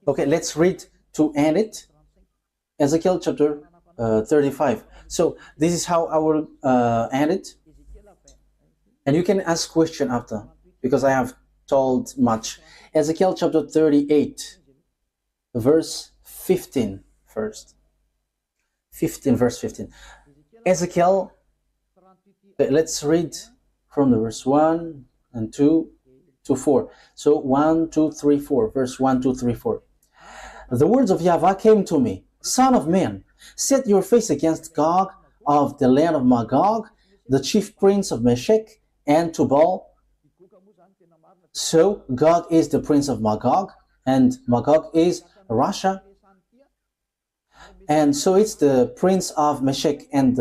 Okay, let's read to end it. Ezekiel chapter 35. So this is how I will end it. And you can ask question after, because I have told much. Ezekiel chapter 38, verse 15 first. 15, verse 15. Ezekiel, let's read from the verse 1 and 2 to 4. So 1, 2, 3, 4. Verse 1, 2, 3, 4. The words of YAHVAH came to me. Son of man, set your face against Gog of the land of Magog, the chief prince of Meshech and Tubal. So Gog is the prince of Magog, and Magog is Russia. And so it's the prince of Meshech and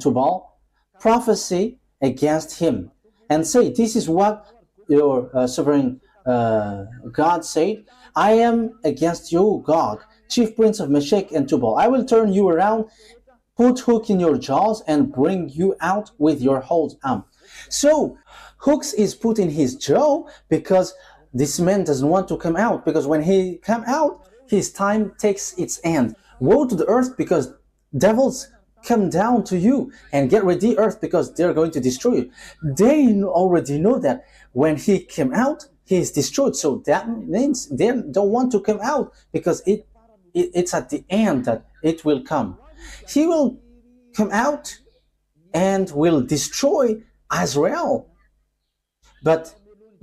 Tubal. Prophecy against him and say, this is what your sovereign God said, I am against you, Gog, chief prince of Meshech and Tubal. I will turn you around, put hook in your jaws, and bring you out with your whole arm. So hooks is put in his jaw because this man doesn't want to come out, because when he come out, his time takes its end. Woe to the earth, because devils come down to you, and get ready, earth, because they're going to destroy you. They already know that when he came out, he is destroyed. So that means they don't want to come out, because it's at the end that it will come. He will come out and will destroy Israel. But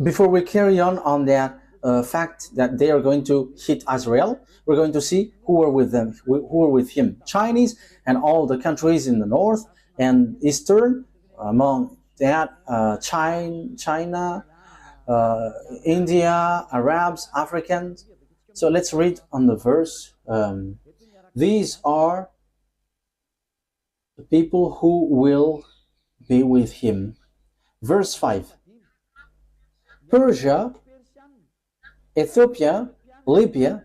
before we carry on that fact that they are going to hit Israel, we're going to see who are with them, who are with him. Chinese and all the countries in the north and eastern, among that China, India, Arabs, Africans. So let's read on the verse. These are the people who will be with him. Verse 5. Persia, Ethiopia, Libya,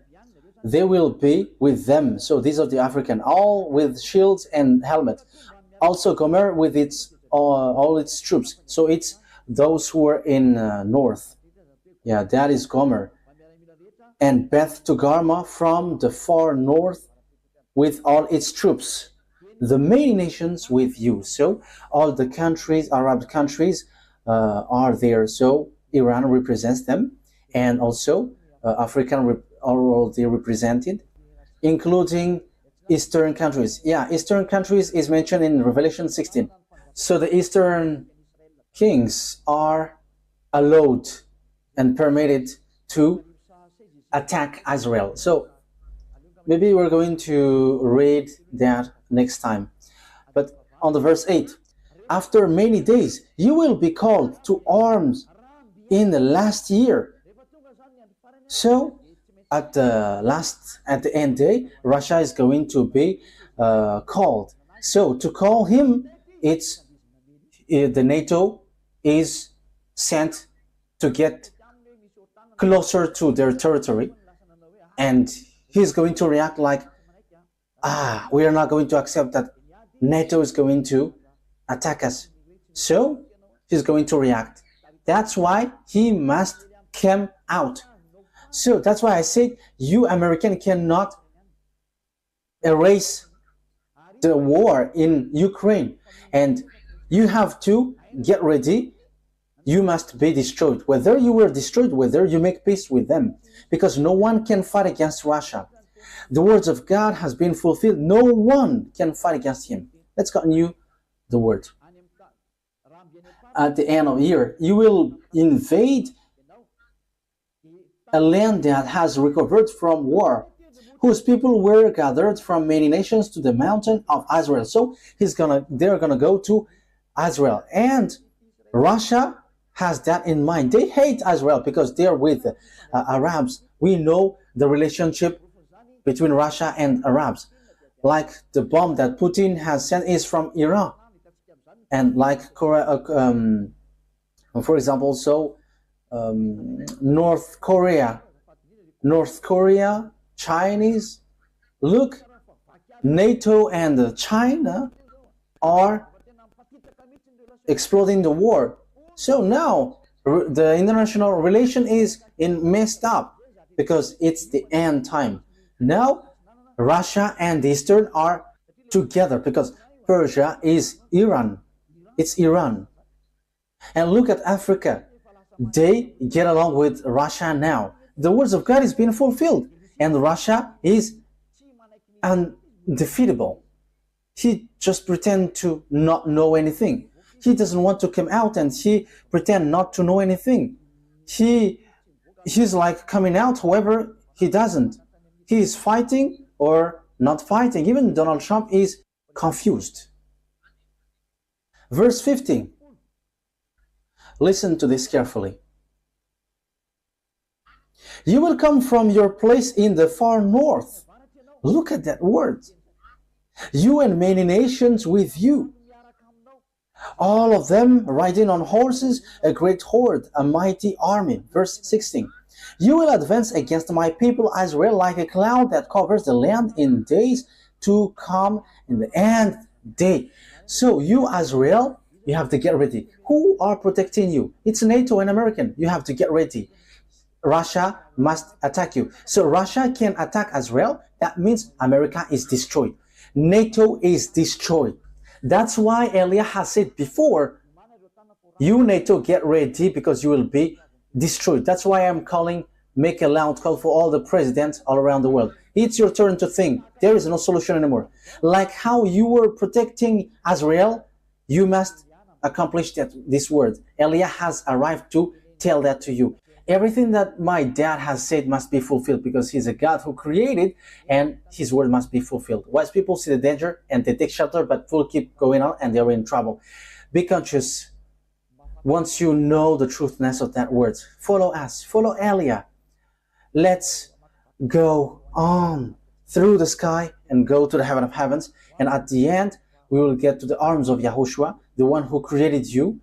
they will be with them. So these are the African, all with shields and helmets. Also Gomer with its all its troops. So it's those who are in north. Yeah, that is Gomer. And Beth Togarmah from the far north with all its troops. The many nations with you. So all the countries, Arab countries, are there. So Iran represents them, and also African are already represented, including Eastern countries. Yeah, Eastern countries is mentioned in Revelation 16. So the Eastern kings are allowed and permitted to attack Israel. So maybe we're going to read that next time. But on the verse 8, after many days you will be called to arms in the last year. So at the end day, Russia is going to be called. So to call him, it's the NATO is sent to get closer to their territory, and he's going to react like, we are not going to accept that NATO is going to attack us. So he's going to react. That's why he must come out. So that's why I said you American cannot erase the war in Ukraine, and you have to get ready. You must be destroyed. Whether you were destroyed, whether you make peace with them, because no one can fight against Russia. The words of God has been fulfilled. No one can fight against him. Let's continue the word. At the end of the year, you will invade a land that has recovered from war, whose people were gathered from many nations to the mountain of Israel. So they're gonna go to Israel, and Russia has that in mind. They hate Israel because they're with Arabs. We know the relationship between Russia and Arabs. Like the bomb that Putin has sent is from Iran, and like Korea, for example, so North Korea, Chinese. Look, NATO and China are exploding the war. So now the international relation is messed up because it's the end time. Now Russia and the Eastern are together because Persia is Iran. It's Iran. And look at Africa. They get along with Russia now. The words of God is being fulfilled, and Russia is undefeatable. He just pretends to not know anything. He doesn't want to come out, and he pretends not to know anything. He's like coming out, however, he doesn't. He is fighting or not fighting. Even Donald Trump is confused. Verse 15. Listen to this carefully. You will come from your place in the far north. Look at that word. You and many nations with you. all of them riding on horses, a great horde, a mighty army. Verse 16. You will advance against my people Israel like a cloud that covers the land in days to come in the end day. So you, Israel, you have to get ready. Who are protecting you? It's NATO and American. You have to get ready. Russia must attack you. So Russia can attack Israel. That means America is destroyed. NATO is destroyed. That's why Elia has said before, you NATO get ready because you will be destroyed. That's why I'm calling, make a loud call for all the presidents all around the world. It's your turn to think. There is no solution anymore. Like how you were protecting Israel, you must accomplish that. This word. Elia has arrived to tell that to you. Everything that my dad has said must be fulfilled because he's a God who created and his word must be fulfilled. Wise people see the danger and they take shelter, but fools keep going on and they're in trouble. Be conscious. Once you know the truthness of that word, follow us, follow Elia. Let's go on through the sky and go to the heaven of heavens. And at the end, we will get to the arms of YAHOSHUAH, the one who created you,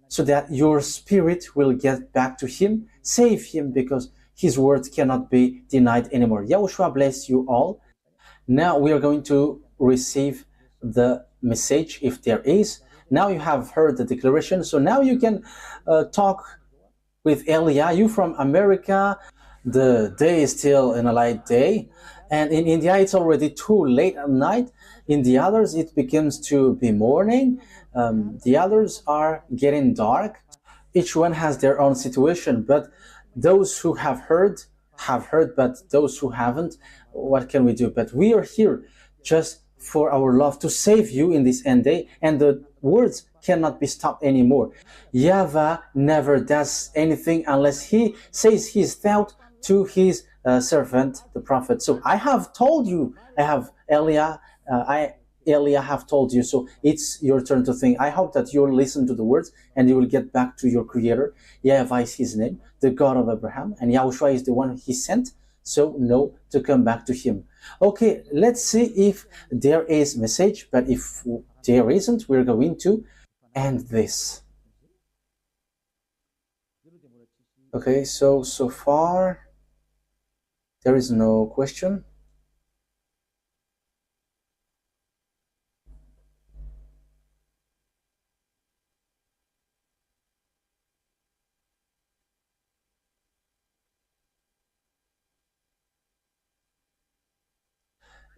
so that your spirit will get back to him. Save him because his word cannot be denied anymore. YAHOSHUAH bless you all. Now we are going to receive the message if there is. Now you have heard the declaration, so now you can talk with Elia. You from America, the day is still in a light day, and in India it's already too late at night. In the others it begins to be morning. The others are getting dark. Each one has their own situation, but those who have heard, but those who haven't, what can we do? But we are here just for our love to save you in this end day, and the words cannot be stopped anymore. YAHVAH never does anything unless he says his thought to his servant, the prophet. So I have told you, I have Elia, Elia have told you, so it's your turn to think. I hope that you'll listen to the words and you will get back to your creator. YAHVAH is his name, the God of Abraham, and YAHOSHUAH is the one he sent, so know to come back to him. Okay, let's see if there is message, but if there isn't, we're going to end this. Okay, so far there is no question.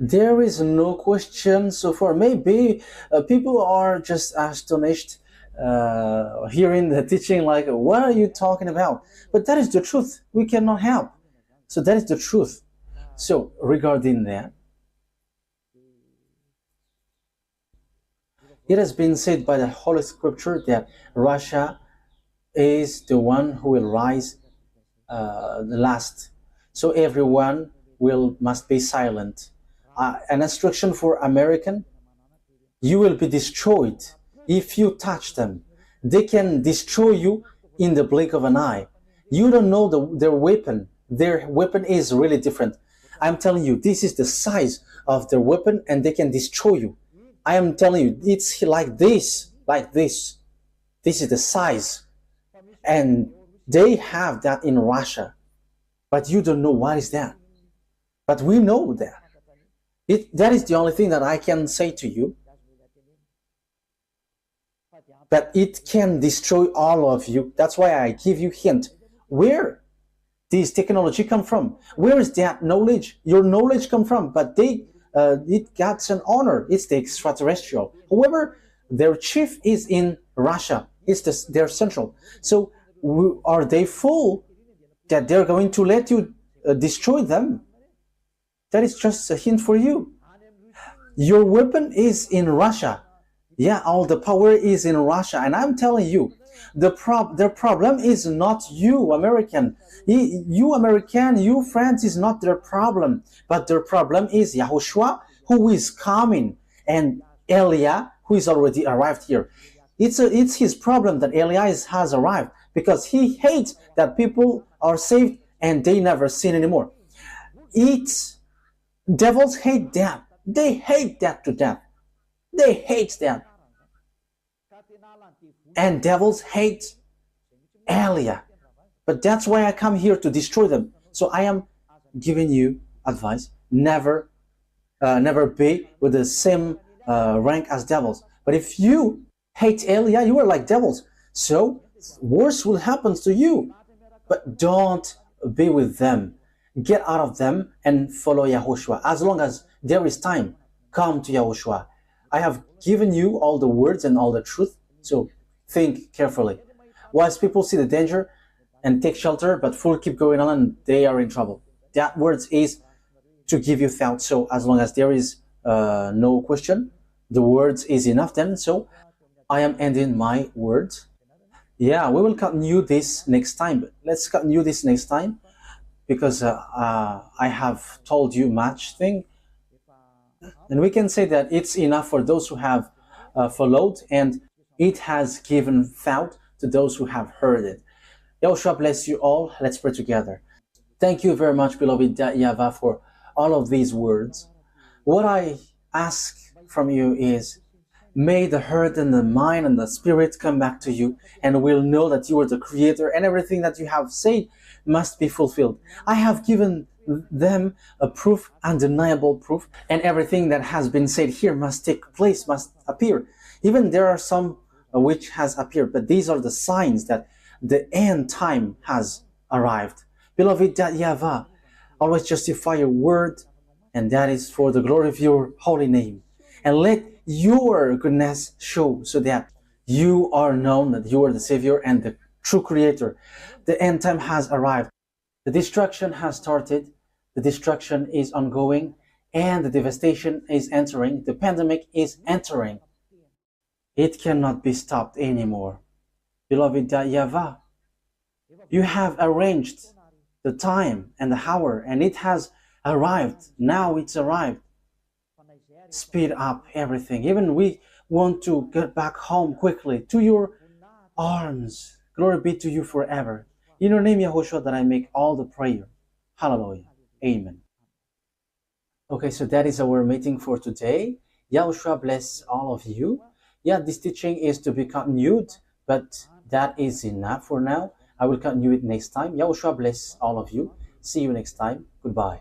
There is no question so far. Maybe people are just astonished hearing the teaching, like, what are you talking about? But that is the truth. We cannot help. So that is the truth. So regarding that, it has been said by the Holy Scripture that Russia is the one who will rise last. So everyone must be silent. An instruction for American: you will be destroyed if you touch them. They can destroy you in the blink of an eye. You don't know their weapon. Their weapon is really different. I'm telling you, this is the size of their weapon and they can destroy you. I am telling you, it's like this, like this. This is the size. And they have that in Russia. But you don't know what is that. But we know that. That is the only thing that I can say to you. But it can destroy all of you. That's why I give you hint. Where this technology come from? Where is that knowledge? Your knowledge come from? But it got an honor. It's the extraterrestrial. However, their chief is in Russia. It's their central. So are they fool that they're going to let you destroy them? That is just a hint for you. Your weapon is in Russia. Yeah, all the power is in Russia. And I'm telling you, their problem is not you, American. You, American, you, France, is not their problem. But their problem is YAHOSHUAH, who is coming, and Elia, who is already arrived here. It's his problem that Elia has arrived, because he hates that people are saved and they never sin anymore. Devils hate that. They hate that to death. They hate that. And devils hate Elia. But that's why I come here to destroy them. So I am giving you advice. Never be with the same rank as devils. But if you hate Elia, you are like devils. So worse will happen to you. But don't be with them. Get out of them and follow YAHOSHUAH. As long as there is time, come to YAHOSHUAH. I have given you all the words and all the truth. So think carefully. Whilst people see the danger and take shelter, but fool keep going on and they are in trouble. That words is to give you thought. So as long as there is no question, the words is enough then. So I am ending my words. Yeah, we will continue this next time. But let's continue this next time because I have told you much thing. And we can say that it's enough for those who have followed, and it has given thought to those who have heard it. YAHOSHUAH bless you all. Let's pray together. Thank you very much, beloved YAHVAH, for all of these words. What I ask from you is, may the heart and the mind and the spirit come back to you, and we'll know that you are the creator and everything that you have said must be fulfilled. I have given them a proof, undeniable proof, and everything that has been said here must take place, must appear. Even there are some which has appeared, but these are the signs that the end time has arrived. Beloved YAHVAH, always justify your word, and that is for the glory of your holy name. And let your goodness show so that you are known, that you are the Savior and the true Creator. The end time has arrived. The destruction has started. The destruction is ongoing, and the devastation is entering. The pandemic is entering. It cannot be stopped anymore. Beloved YAHVAH, you have arranged the time and the hour, and it has arrived. Now it's arrived. Speed up everything. Even we want to get back home quickly to your arms. Glory be to you forever. In your name, YAHOSHUAH, that I make all the prayer. Hallelujah. Amen. Okay, so that is our meeting for today. YAHOSHUAH bless all of you. Yeah, this teaching is to be continued, but that is enough for now. I will continue it next time. YAHOSHUAH bless all of you. See you next time. Goodbye.